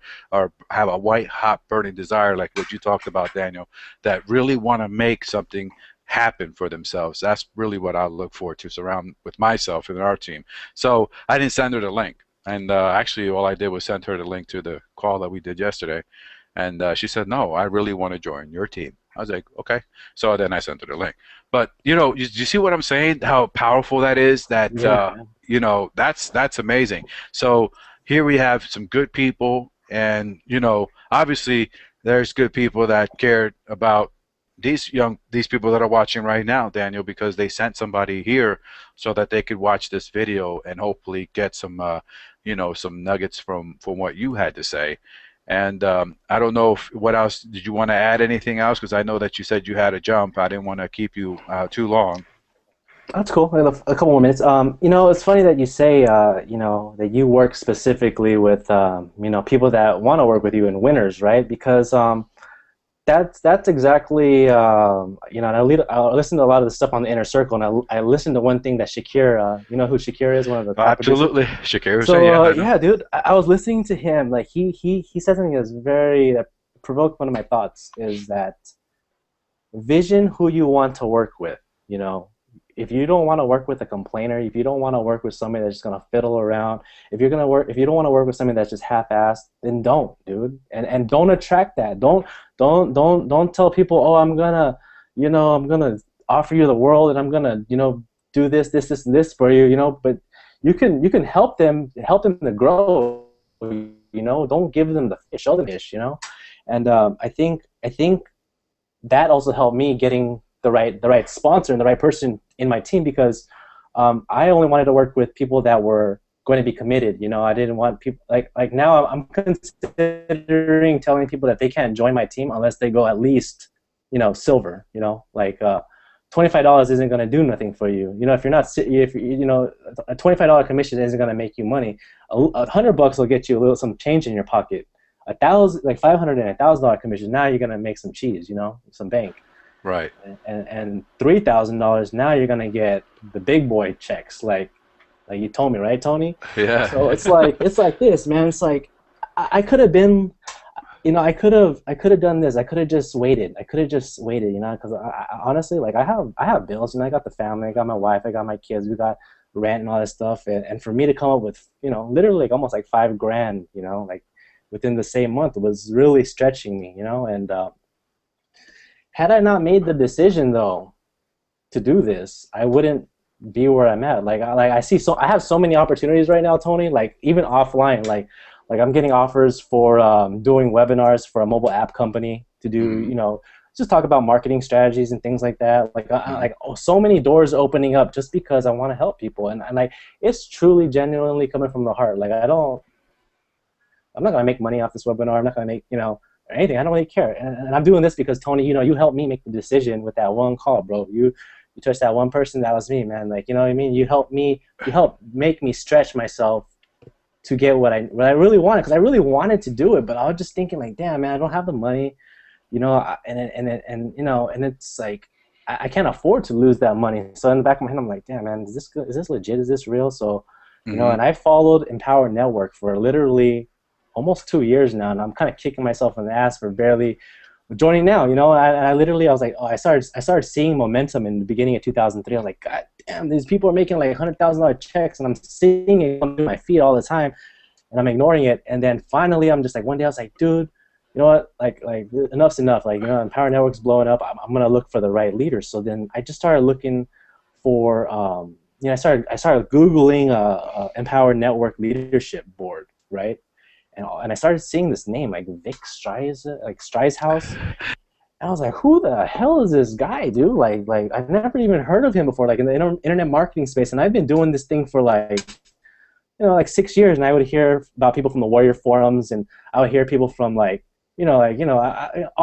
Speaker 2: have a white hot burning desire, like what you talked about, Daniel, that really want to make something happen for themselves. That's really what I look for, to surround with myself and our team. So I didn't send her the link, and actually all I did was send her the link to the call that we did yesterday, and she said, no, I really want to join your team. I was like, okay. So then I sent her the link. But you see what I'm saying? How powerful that is. That
Speaker 1: Yeah.
Speaker 2: that's amazing. So here we have some good people, and obviously there's good people that cared about these people that are watching right now, Daniel, because they sent somebody here so that they could watch this video and hopefully get some nuggets from what you had to say. And I don't know what else did you want to add, anything else, because I know that you said you had to jump. I didn't want to keep you too long.
Speaker 1: That's cool. I have a couple more minutes. It's funny that you say, that you work specifically with, people that want to work with you and winners, right? Because that's exactly, and I listen to a lot of the stuff on the inner circle, and I listened to one thing that Shakir, you know who Shakir is, one of the top producers.
Speaker 2: Absolutely, Shakira.
Speaker 1: So
Speaker 2: Yeah, I know.
Speaker 1: yeah, dude, I was listening to him. Like he said something that provoked one of my thoughts. Is that vision who you want to work with? You know, if you don't want to work with a complainer, if you don't want to work with somebody that's just gonna fiddle around, if you don't want to work with somebody that's just half-assed, then don't, dude. And don't attract that. Don't tell people, oh, I'm gonna offer you the world, and I'm gonna, do this, and this for you, but you can help them to grow. Don't give them the fish, show them the fish. And I think that also helped me getting the right sponsor and the right person in my team, because I only wanted to work with people that were going to be committed. I didn't want people like now I'm considering telling people that they can't join my team unless they go at least silver. Like $25 isn't going to do nothing for you. If you're not, if a $25 commission isn't going to make you money. $100 will get you some change in your pocket. 1,000, like 500 and $1,000 commission, now you're going to make some cheese, some bank.
Speaker 2: Right.
Speaker 1: And $3,000, now you're going to get the big boy checks, like you told me, right, Tony?
Speaker 2: Yeah.
Speaker 1: So it's like this, man. It's like I could have been, I could have done this. I could have just waited. Because I honestly, like, I have bills. I got the family. I got my wife. I got my kids. We got rent and all this stuff. And for me to come up with, literally like almost like $5,000, like within the same month, was really stretching me, And had I not made the decision though to do this, I wouldn't be where I'm at. I have so many opportunities right now, Tony. Like even offline, like I'm getting offers for doing webinars for a mobile app company to do, just talk about marketing strategies and things like that. So many doors opening up just because I want to help people, and like it's truly, genuinely coming from the heart. Like I'm not gonna make money off this webinar. I'm not gonna make or anything. I don't really care, and I'm doing this because Tony, you helped me make the decision with that one call, bro. You touched that one person. That was me, man. Like, you know what I mean? You helped make me stretch myself to get what I really wanted, because I really wanted to do it, but I was just thinking like, damn, man, I don't have the money, and it's like I can't afford to lose that money. So in the back of my head, I'm like, damn, man, is this good? Is this legit? Is this real? So, and I followed Empower Network for literally almost 2 years now, and I'm kind of kicking myself in the ass for barely joining now. I was like, I started seeing momentum in the beginning of 2003. I was like, God damn, these people are making like $100,000 checks, and I'm seeing it on my feed all the time, and I'm ignoring it. And then finally, I'm just like, one day I was like, dude, you know what? Like enough's enough. Like, Empower Network's blowing up. I'm gonna look for the right leaders. So then I just started looking for, I started Googling Empower Network leadership board, right? And I started seeing this name, like Vic Streishaus. And I was like, who the hell is this guy, dude? Like I've never even heard of him before, like in the internet marketing space. And I've been doing this thing for like 6 years. And I would hear about people from the Warrior forums, and I would hear people from all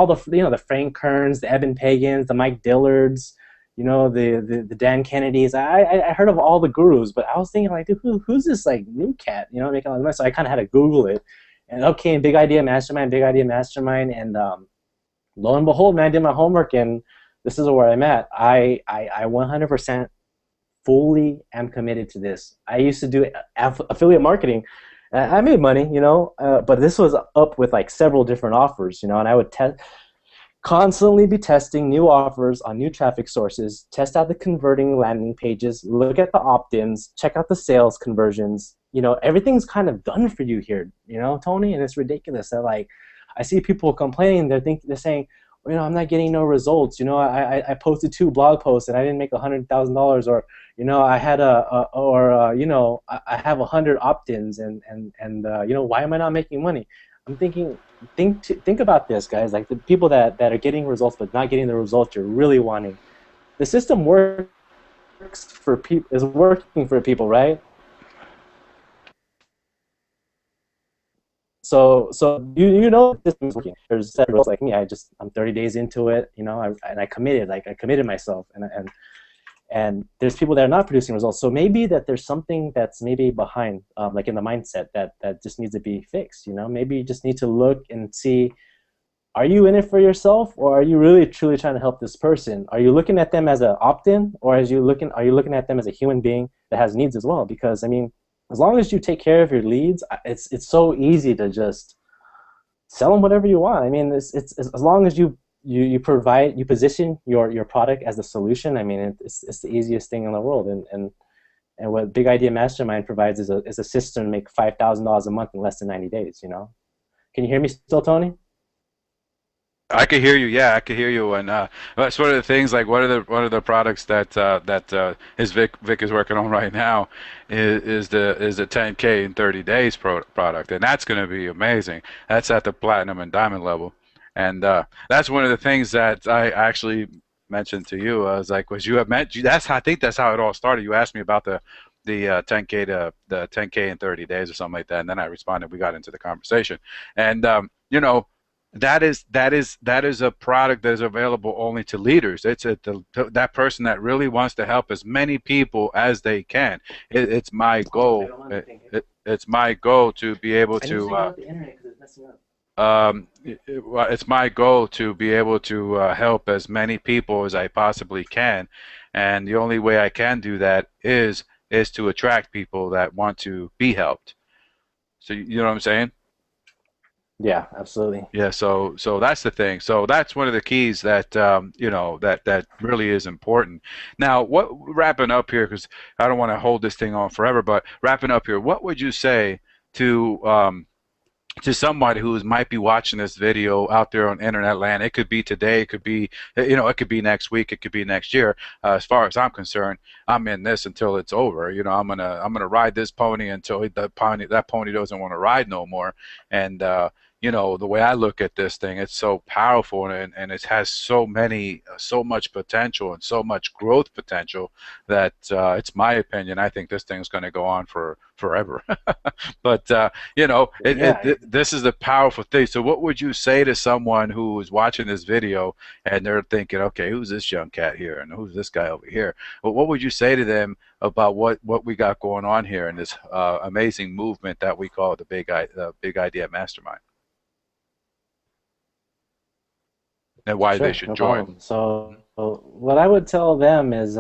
Speaker 1: the the Frank Kerns, the Eben Pagans, the Mike Dillards, the Dan Kennedys. I heard of all the gurus, but I was thinking like, dude, who's this like new cat? Making all the money. So I kind of had to Google it, and okay, Big Idea Mastermind, and lo and behold, man, I did my homework, and this is where I'm at. I 100% fully am committed to this. I used to do affiliate marketing. I made money, but this was up with like several different offers, and I would constantly be testing new offers on new traffic sources, test out the converting landing pages, look at the opt-ins, check out the sales conversions. Everything's kind of done for you here, Tony, and it's ridiculous that like I see people complaining. They're saying, I'm not getting no results. I posted 2 blog posts and I didn't make $100,000, or I had I have 100 opt-ins and why am I not making money? I'm thinking, think about this, guys. Like the people that are getting results but not getting the results you're really wanting. The system works for people, is working for people, right? So the system's working. There's several like me. I'm 30 days into it, and I committed myself, and there's people that are not producing results. So maybe that there's something that's maybe behind, like in the mindset that just needs to be fixed. Maybe you just need to look and see, are you in it for yourself, or are you really truly trying to help this person? Are you looking at them as an opt-in, or are you looking at them as a human being that has needs as well? Because I mean, as long as you take care of your leads, it's so easy to just sell them whatever you want. I mean, it's as long as you position your product as a solution. I mean, it's the easiest thing in the world. And what Big Idea Mastermind provides is a system to make $5,000 a month in less than 90 days. Can you hear me still, Tony?
Speaker 2: I could hear you. Yeah, I could hear you. And that's one of the things. Like one of the products that his Vic is working on right now is the 10K in 30 days product, and that's going to be amazing. That's at the platinum and diamond level, and that's one of the things that I actually mentioned to you. I was like, you have met? I think that's how it all started. You asked me about the 10K to the 10K in 30 days or something like that, and then I responded. We got into the conversation, and that is a product that is available only to leaders. It's that person that really wants to help as many people as they can. It's my goal. It's my goal to be able to. It's my goal to be able to help as many people as I possibly can, and the only way I can do that is to attract people that want to be helped. So you know what I'm saying?
Speaker 1: Yeah, absolutely.
Speaker 2: Yeah, so that's the thing. So that's one of the keys that that really is important. Now, wrapping up here, because I don't want to hold this thing on forever, but wrapping up here, what would you say to somebody who might be watching this video out there on internet land? It could be today, it could be it could be next week, it could be next year. As far as I'm concerned, I'm in this until it's over. I'm gonna ride this pony until that pony doesn't want to ride no more. And the way I look at this thing, it's so powerful, and it has so much potential and so much growth potential that it's my opinion. I think this thing's going to go on for forever. But this is the powerful thing. So what would you say to someone who is watching this video and they're thinking, okay, who's this young cat here and who's this guy over here? But what would you say to them about what we got going on here in this amazing movement that we call the Big Idea Mastermind, and why they
Speaker 1: Sure,
Speaker 2: should
Speaker 1: no
Speaker 2: join?
Speaker 1: problem. So what I would tell them is,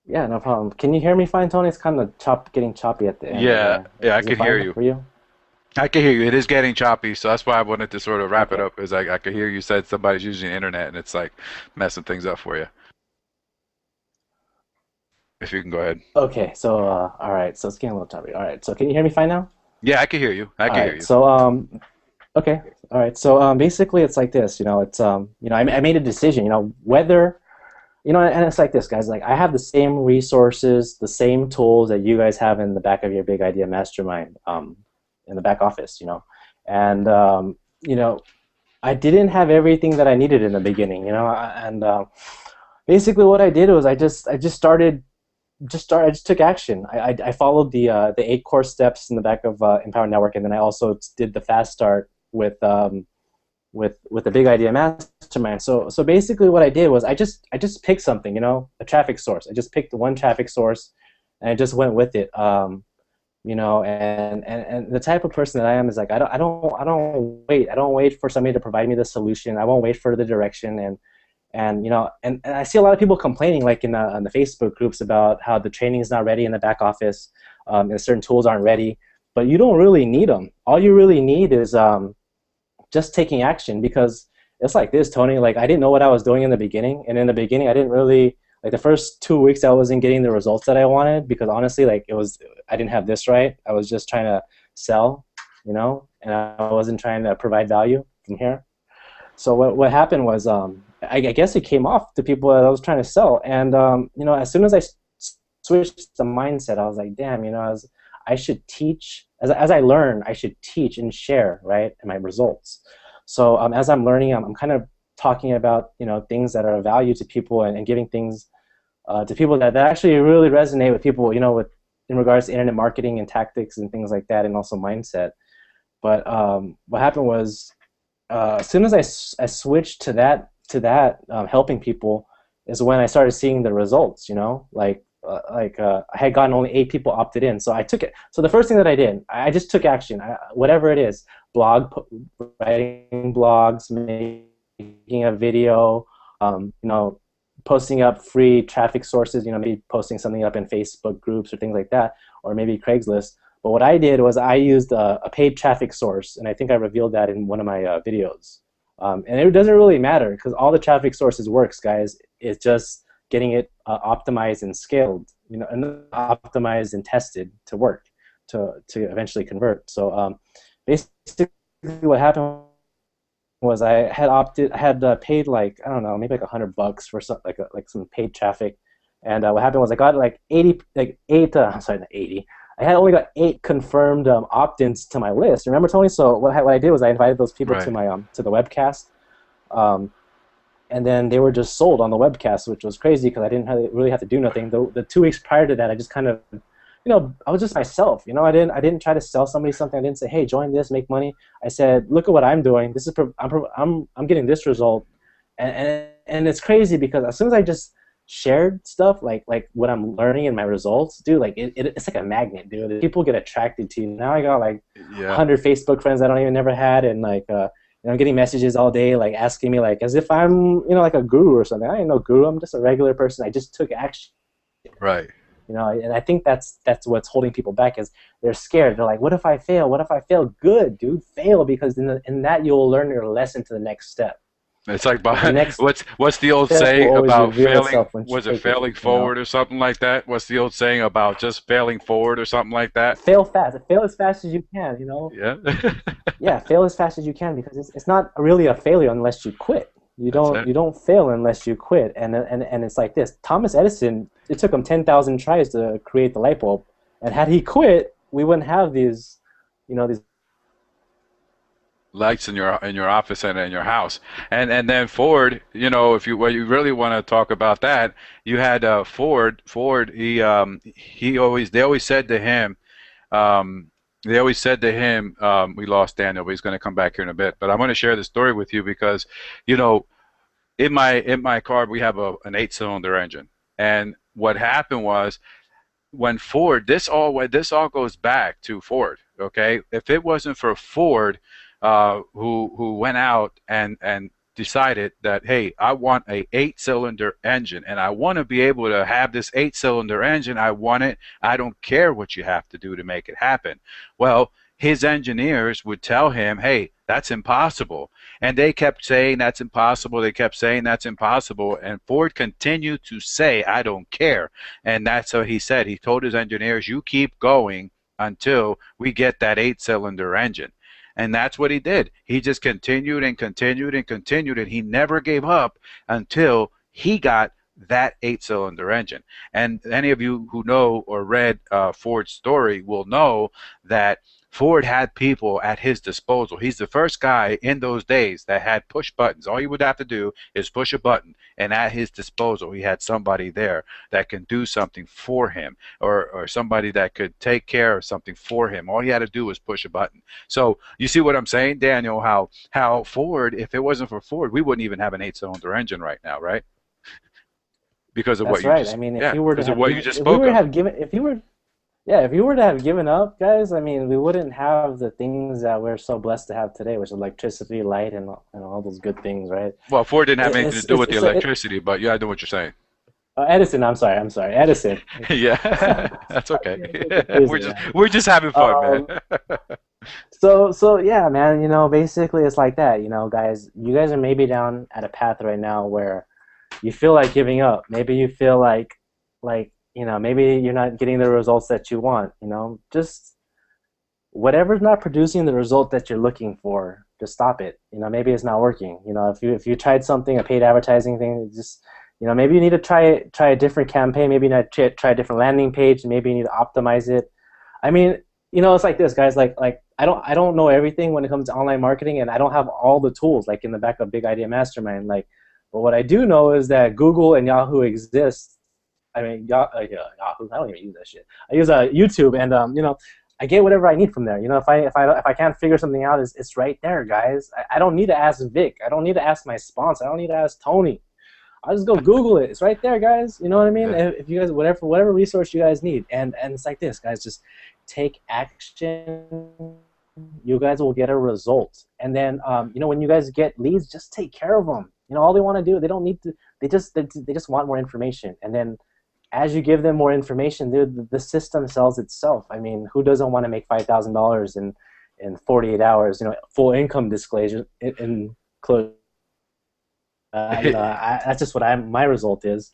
Speaker 1: yeah, no problem. Can you hear me fine, Tony? It's kind of getting choppy at the end over
Speaker 2: Yeah,
Speaker 1: there.
Speaker 2: yeah, I
Speaker 1: Is it
Speaker 2: could hear
Speaker 1: fine
Speaker 2: you.
Speaker 1: for you?
Speaker 2: I can hear you. It is getting choppy, so that's why I wanted to sort of wrap it
Speaker 1: Okay.
Speaker 2: up, because I could hear you said somebody's using the internet and it's like messing things up for you. If you can go ahead.
Speaker 1: Okay. So all right. So it's getting a little choppy. All right. So can you hear me fine now?
Speaker 2: Yeah, I can hear you. I
Speaker 1: All
Speaker 2: can hear
Speaker 1: right.
Speaker 2: you.
Speaker 1: So okay. All right. So basically, it's like this. It's I made a decision. Whether and it's like this, guys. Like I have the same resources, the same tools that you guys have in the back of your Big Idea Mastermind, in the back office. And I didn't have everything that I needed in the beginning. And basically what I did was I just took action. I followed the 8 core steps in the back of Empower Network, and then I also did the fast start with the Big Idea Mastermind. So basically what I did was I just picked something, a traffic source. I just picked one traffic source and I just went with it. And the type of person that I am is like I don't wait for somebody to provide me the solution. I won't wait for the direction, And and I see a lot of people complaining, like in the Facebook groups, about how the training is not ready in the back office, and certain tools aren't ready. But you don't really need them. All you really need is just taking action, because it's like this, Tony. Like, I didn't know what I was doing in the beginning, and in the beginning, I didn't really, like, the first 2 weeks I wasn't getting the results that I wanted, because honestly, like, I didn't have this right. I was just trying to sell, and I wasn't trying to provide value from here. So what happened was, I guess it came off to people that I was trying to sell, and as soon as I switched the mindset, I was like, damn, I should teach. As I learn, I should teach and share, right, and my results. So as I'm learning, I'm kind of talking about things that are of value to people, and giving things to people that actually really resonate with people, with in regards to internet marketing and tactics and things like that, and also mindset. But what happened was, as soon as I switched to that helping people, is when I started seeing the results. I had gotten only 8 people opted in, so I took it. So the first thing that I did, I just took action. Whatever it is, writing blogs, making a video, posting up free traffic sources. Maybe posting something up in Facebook groups or things like that, or maybe Craigslist. But what I did was I used a paid traffic source, and I think I revealed that in one of my videos. And it doesn't really matter, because all the traffic sources works, guys. It's just getting it optimized and scaled, and optimized and tested to work, to eventually convert. So basically, what happened was I had paid, like, I don't know, maybe like $100 for some some paid traffic, and what happened was I got like 80, like 8. I'm sorry, not 80. I had only got 8 confirmed opt-ins to my list. Remember, Tony? So what I did was I invited those people to my to the webcast, and then they were just sold on the webcast, which was crazy, because I didn't really have to do nothing. The 2 weeks prior to that, I just kind of, I was just myself. I didn't try to sell somebody something. I didn't say, hey, join this, make money. I said, look at what I'm doing. This is I'm getting this result, and it's crazy, because as soon as I just shared stuff, like what I'm learning and my results, dude, like it's like a magnet, dude. People get attracted to you. Now I got like 100 Facebook friends I don't even never had, and like I'm getting messages all day, like asking me, like, as if I'm like a guru or something. I ain't no guru. I'm just a regular person. I just took action.
Speaker 2: Right.
Speaker 1: And I think that's what's holding people back, is they're scared. They're like, what if I fail? What if I fail? Good, dude, fail, because in that you'll learn your lesson to the next step.
Speaker 2: It's like what's the old saying about failing? Was it failing forward or something like that? What's the old saying about just failing forward or something like that?
Speaker 1: Fail fast. Fail as fast as you can.
Speaker 2: Yeah.
Speaker 1: Yeah, fail as fast as you can, because it's not really a failure unless you quit. You don't fail unless you quit. And it's like this. Thomas Edison, it took him 10,000 tries to create the light bulb, and had he quit, we wouldn't have these
Speaker 2: lights in your office and in your house. And then Ford, if you really want to talk about that, you had Ford. They always said to him, we lost Daniel, but he's going to come back here in a bit. But I want to share the story with you, because in my car we have an 8-cylinder engine, and what happened was, when Ford, this all goes back to Ford. Okay, if it wasn't for Ford, who went out and decided that, hey, I want a 8-cylinder engine, and I want to be able to have this 8-cylinder engine. I want it. I don't care what you have to do to make it happen. Well, his engineers would tell him, hey, that's impossible. And they kept saying that's impossible. They kept saying that's impossible. And Ford continued to say, I don't care. And that's what he said. He told his engineers, you keep going until we get that 8-cylinder engine. And that's what he did. He just continued and continued and continued, and he never gave up until he got that 8-cylinder engine. And any of you who know or read Ford's story will know that Ford had people at his disposal. He's the first guy in those days that had push buttons. All you would have to do is push a button, and at his disposal he had somebody there that can do something for him, or somebody that could take care of something for him. All he had to do was push a button. So you see what I'm saying, Daniel, how Ford, if it wasn't for Ford, we wouldn't even have an 8-cylinder engine right now, right? Because of
Speaker 1: That's
Speaker 2: what you
Speaker 1: right.
Speaker 2: just,
Speaker 1: I mean,
Speaker 2: if you were to have, what you just spoke of.
Speaker 1: If you were Yeah, if you were to have given up, guys, I mean, we wouldn't have the things that we're so blessed to have today, which is electricity, light, and all those good things, right?
Speaker 2: Well, Ford didn't have
Speaker 1: It,
Speaker 2: anything to
Speaker 1: it's
Speaker 2: do
Speaker 1: it's
Speaker 2: with the
Speaker 1: it's like
Speaker 2: electricity, but yeah, I know what you're saying.
Speaker 1: Edison. I'm sorry, Edison.
Speaker 2: Yeah, that's
Speaker 1: I'm
Speaker 2: okay.
Speaker 1: getting so confusing, man.
Speaker 2: We're just having fun, man.
Speaker 1: Um, so yeah, man. Basically, it's like that. Guys, you guys are maybe down at a path right now where you feel like giving up. Maybe you feel like maybe you're not getting the results that you want. Just whatever's not producing the result that you're looking for, just stop it. Maybe it's not working. If you tried something, a paid advertising thing, just maybe you need to try a different campaign. Maybe you need to try a different landing page. Maybe you need to optimize it. I mean, it's like this, guys. Like I don't know everything when it comes to online marketing, and I don't have all the tools like in the back of Big Idea Mastermind. But what I do know is that Google and Yahoo exist. I mean, yeah, Yahoo. I don't even use that shit. I use YouTube, and I get whatever I need from there. If I can't figure something out, it's right there, guys. I don't need to ask Vic. I don't need to ask my sponsor. I don't need to ask Tony. I just go Google it. It's right there, guys. You know what I mean?
Speaker 2: Yeah,
Speaker 1: If you guys whatever resource you guys need, and it's like this, guys. Just take action. You guys will get a result. And then when you guys get leads, just take care of them. All they want to do, they don't need to. They just want more information. And then as you give them more information, the system sells itself. I mean, who doesn't want to make $5,000 in 48 hours? Full income disclosure in close. That's just what my result is.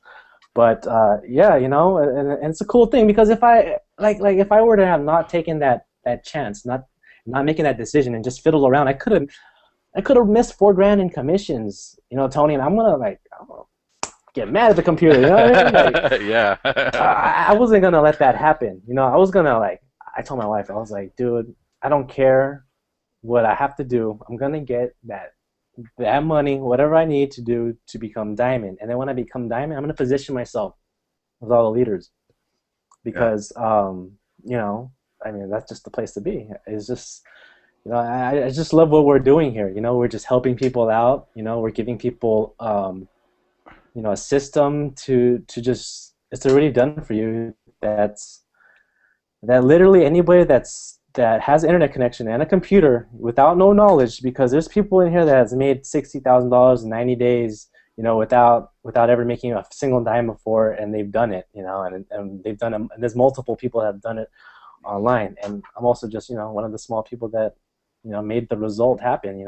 Speaker 1: But yeah, and it's a cool thing because if I if I were to have not taken that chance, not making that decision and just fiddle around, I could have missed $4,000 in commissions, Tony. And I'm gonna get mad at the computer. You know what I mean?
Speaker 2: yeah,
Speaker 1: I wasn't gonna let that happen. I was gonna I told my wife, I was like, dude, I don't care what I have to do. I'm gonna get that money, whatever I need to do to become diamond. And then when I become diamond, I'm gonna position myself with all the leaders
Speaker 2: yeah,
Speaker 1: because I mean that's just the place to be. It's just I just love what we're doing here. We're just helping people out. We're giving people a system to just it's already done for you. That literally anybody that has an internet connection and a computer without no knowledge, because there's people in here that has made $60,000 in 90 days, without ever making a single dime before, and they've done it, and they've done it, and there's multiple people that have done it online, and I'm also just one of the small people that made the result happen.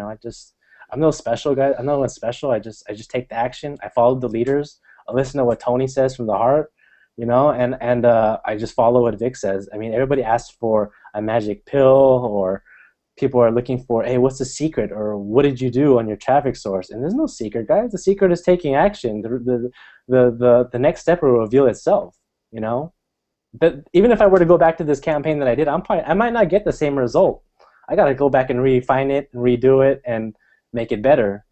Speaker 1: I'm no special guy. I'm not one special. I just take the action. I follow the leaders. I listen to what Tony says from the heart, and I just follow what Vic says. I mean, everybody asks for a magic pill, or people are looking for, hey, what's the secret, or what did you do on your traffic source? And there's no secret, guys. The secret is taking action. The next step will reveal itself. But even if I were to go back to this campaign that I did, I might not get the same result. I got to go back and refine it and redo it and make it better,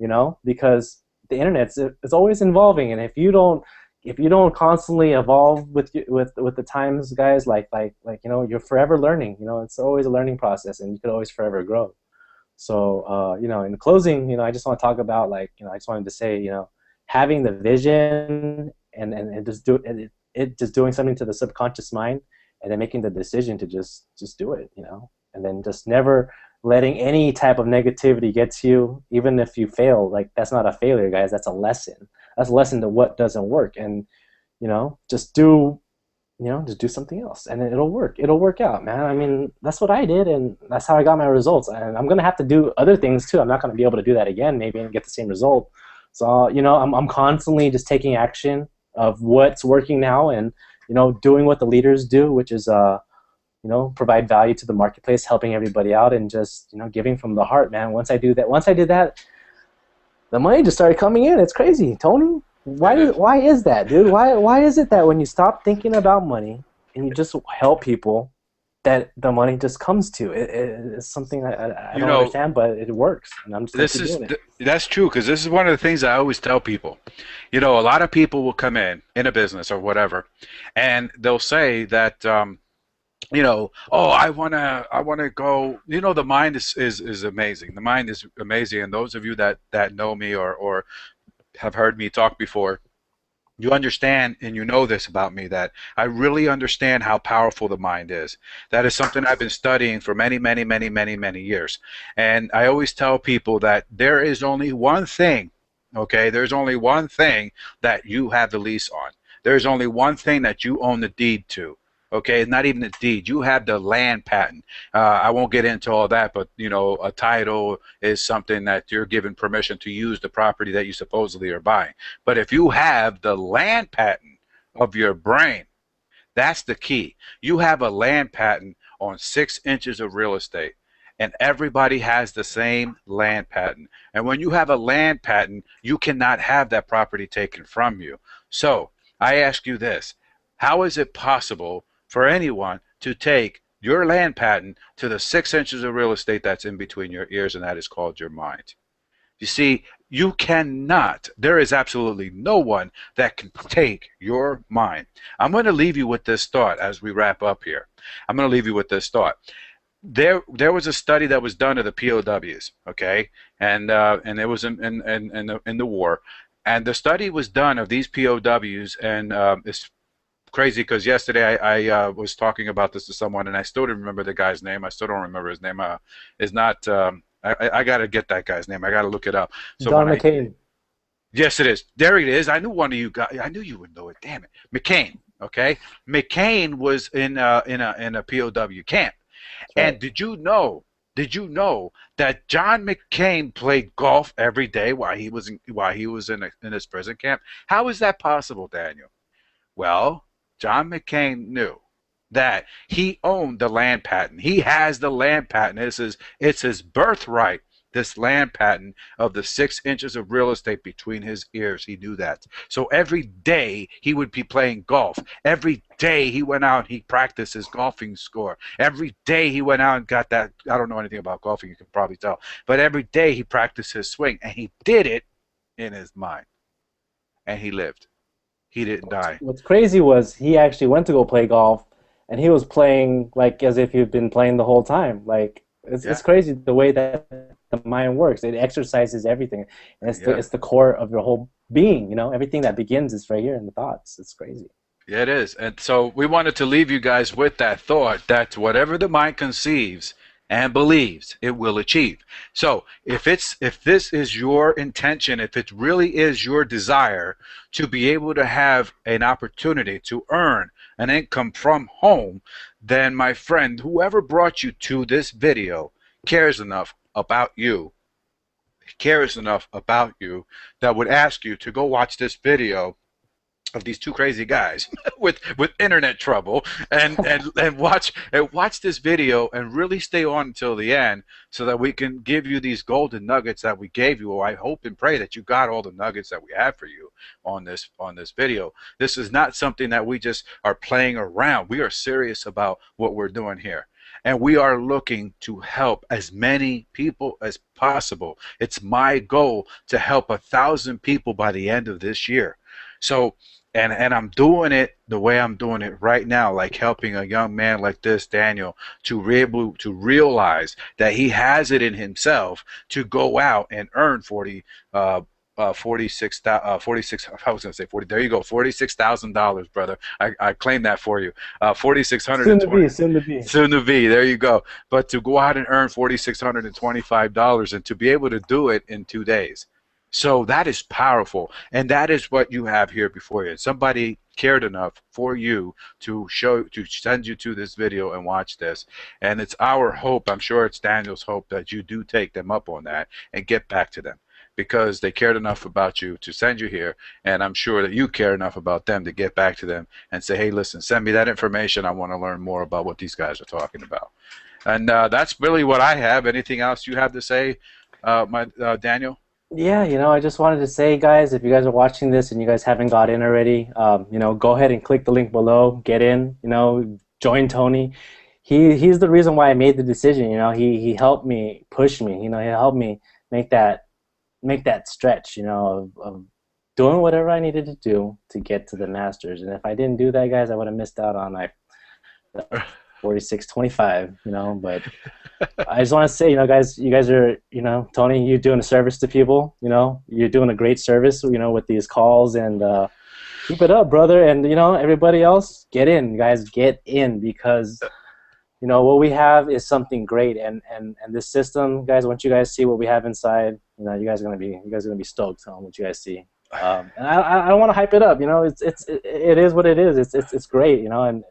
Speaker 1: because the internet's it's always evolving, and if you don't constantly evolve with the times, guys, you're forever learning. It's always a learning process, and you could always forever grow. So in closing, I just want to talk about I just wanted to say, having the vision and it just doing something to the subconscious mind, and then making the decision to just do it, and then just never letting any type of negativity get to you, even if you fail. That's not a failure, guys. That's a lesson. That's a lesson to what doesn't work, and just do something else, and it'll work. It'll work out, man. I mean, that's what I did, and that's how I got my results. And I'm gonna have to do other things too. I'm not gonna be able to do that again, maybe, and get the same result. So I'm constantly just taking action of what's working now, and doing what the leaders do, which is provide value to the marketplace, helping everybody out, and just giving from the heart, man. Once I did that, the money just started coming in. It's crazy, Tony. Why is that, dude? Why is it that when you stop thinking about money and you just help people, that the money just comes to? It's something I
Speaker 2: you
Speaker 1: don't
Speaker 2: know,
Speaker 1: understand, but it works, and I'm just gonna
Speaker 2: this
Speaker 1: keep
Speaker 2: is
Speaker 1: doing it.
Speaker 2: that's true, because this is one of the things I always tell people. A lot of people will come in a business or whatever, and they'll say that oh, I wanna go. The mind is amazing. The mind is amazing, and those of you that know me or have heard me talk before, You understand and you know this about me, that I really understand how powerful the mind is. That is something I've been studying for many, many, many, many, many years. And I always tell people that there is only one thing, okay? There's only one thing that you have the lease on. There's only one thing that you own the deed to. Okay, not even a deed. You have the land patent. I won't get into all that, but you know, a title is something that you're given permission to use the property that you supposedly are buying. But if you have the land patent of your brain, that's the key. You have a land patent on 6 inches of real estate, and everybody has the same land patent. And when you have a land patent, you cannot have that property taken from you. So I ask you this: how is it possible for anyone to take your land patent to the 6 inches of real estate that's in between your ears, and that is called your mind? You see, you cannot. There is absolutely no one that can take your mind. I'm going to leave you with this thought as we wrap up here. I'm going to leave you with this thought. There was a study that was done of the POWs, okay, and it was in the war, and the study was done of these POWs, and it's crazy because yesterday I was talking about this to someone, and I still didn't remember the guy's name. I still don't remember his name. Is not. I got to get that guy's name. I got to look it up. So
Speaker 1: John McCain.
Speaker 2: Yes, it is. There it is. I knew one of you guys. I knew you would know it. Damn it, McCain. Okay, McCain was in a POW camp.
Speaker 1: Right.
Speaker 2: And did you know? Did you know that John McCain played golf every day while he was in his prison camp? How is that possible, Daniel? Well, John McCain knew that he owned the land patent. He has the land patent. It's his birthright, this land patent of the 6 inches of real estate between his ears. He knew that. So every day he would be playing golf. Every day he went out and he practiced his golfing score. Every day he went out and got that. I don't know anything about golfing, you can probably tell. But every day he practiced his swing, and he did it in his mind. And he lived. He didn't die.
Speaker 1: What's crazy was he actually went to go play golf, and he was playing like as if he'd been playing the whole time. Like it's crazy the way that the mind works. It exercises everything, and it's the core of your whole being. You know, everything that begins is right here in the thoughts. It's crazy.
Speaker 2: Yeah, it is. And so we wanted to leave you guys with that thought that whatever the mind conceives and believes, it will achieve. So if this is your intention, if it really is your desire to be able to have an opportunity to earn an income from home, then my friend, whoever brought you to this video cares enough about you, that would ask you to go watch this video of these two crazy guys with internet trouble and watch this video and really stay on until the end, so that we can give you these golden nuggets that we gave you. I hope and pray that you got all the nuggets that we have for you on this video. This is not something that we just are playing around. We are serious about what we're doing here. And we are looking to help as many people as possible. It's my goal to help 1,000 people by the end of this year. So, and I'm doing it the way I'm doing it right now, like helping a young man like this, Daniel, to be able to realize that he has it in himself to go out and earn 46. I was gonna say 40. There you go, $46,000, brother. I claim that for you. 4,620. Soon to be. There you go. But to go out and earn $4,625 and to be able to do it in 2 days. So that is powerful, and that is what you have here before you. Somebody cared enough for you to send you to this video and watch this, and it's our hope, I'm sure it's Daniel's hope, that you do take them up on that and get back to them, because they cared enough about you to send you here, and I'm sure that you care enough about them to get back to them and say, hey, listen, send me that information. I want to learn more about what these guys are talking about. And that's really what I have. Anything else you have to say, Daniel?
Speaker 1: Yeah, I just wanted to say, guys, if you guys are watching this and you guys haven't got in already, go ahead and click the link below, get in, join Tony. He's the reason why I made the decision. He helped me, push me, he helped me make that stretch, of doing whatever I needed to do to get to the Masters. And if I didn't do that, guys, I would have missed out on 46.25, but I just want to say, guys, you guys are, Tony, you're doing a service to people, you're doing a great service, with these calls and Keep it up, brother. And you know, everybody else, get in, guys, get in, because you know what we have is something great. And this system, guys, once you guys see what we have inside, you know, you guys are gonna be stoked on what you guys see. And I don't want to hype it up. You know, it is what it is. It's great. You know, and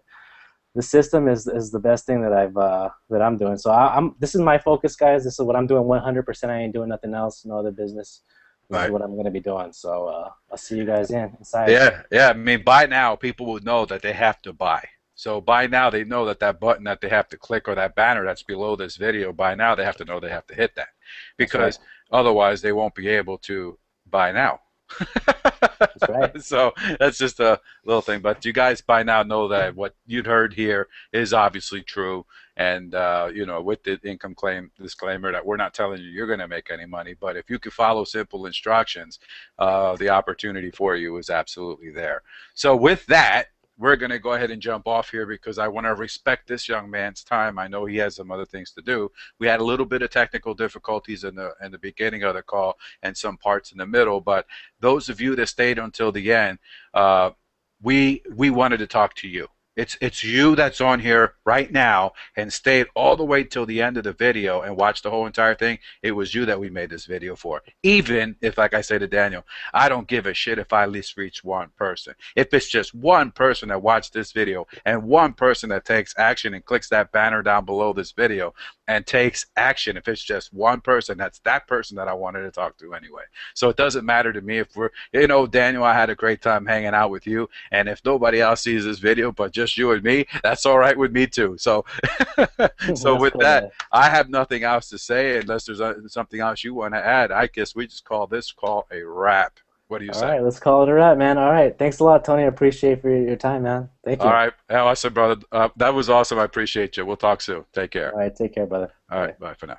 Speaker 1: the system is the best thing that I'm doing. So I'm this is my focus, guys. This is what I'm doing 100%. I ain't doing nothing else, no other business. This is
Speaker 2: Right.
Speaker 1: what I'm gonna be doing. So I'll see you guys inside.
Speaker 2: Yeah, yeah. I mean, by now people would know that they have to buy. So by now they know that that button that they have to click or that banner that's below this video, by now they have to know they have to hit that
Speaker 1: That's right.
Speaker 2: because otherwise they won't be able to buy now.
Speaker 1: That's right.
Speaker 2: So that's just a little thing. But you guys by now know that what you'd heard here is obviously true. And, you know, with the income claim disclaimer that we're not telling you you're going to make any money. But if you can follow simple instructions, the opportunity for you is absolutely there. So with that, we're going to go ahead and jump off here because I want to respect this young man's time. I know he has some other things to do. We had a little bit of technical difficulties in the beginning of the call and some parts in the middle, but those of you that stayed until the end, we wanted to talk to you. It's you that's on here right now and stayed all the way till the end of the video and watched the whole entire thing. It was you that we made this video for. Even if, like I say to Daniel, I don't give a shit if I at least reach one person. If it's just one person that watched this video and one person that takes action and clicks that banner down below this video and takes action, if it's just one person, that's that person that I wanted to talk to anyway. So it doesn't matter to me if we're, you know, Daniel, I had a great time hanging out with you. And if nobody else sees this video but just you and me, that's all right with me too. So, so
Speaker 1: That's
Speaker 2: with
Speaker 1: cool,
Speaker 2: that,
Speaker 1: man.
Speaker 2: I have nothing else to say unless there's something else you want to add. I guess we just call this call a wrap. What do you
Speaker 1: All
Speaker 2: say?
Speaker 1: right, let's call it a wrap, man. All right, thanks a lot, Tony. I appreciate for your time, man. Thank
Speaker 2: All
Speaker 1: you.
Speaker 2: right. Awesome, brother. That was awesome. I appreciate you. We'll talk soon. Take care.
Speaker 1: All right, take care, brother.
Speaker 2: All
Speaker 1: Bye.
Speaker 2: right. Bye for now.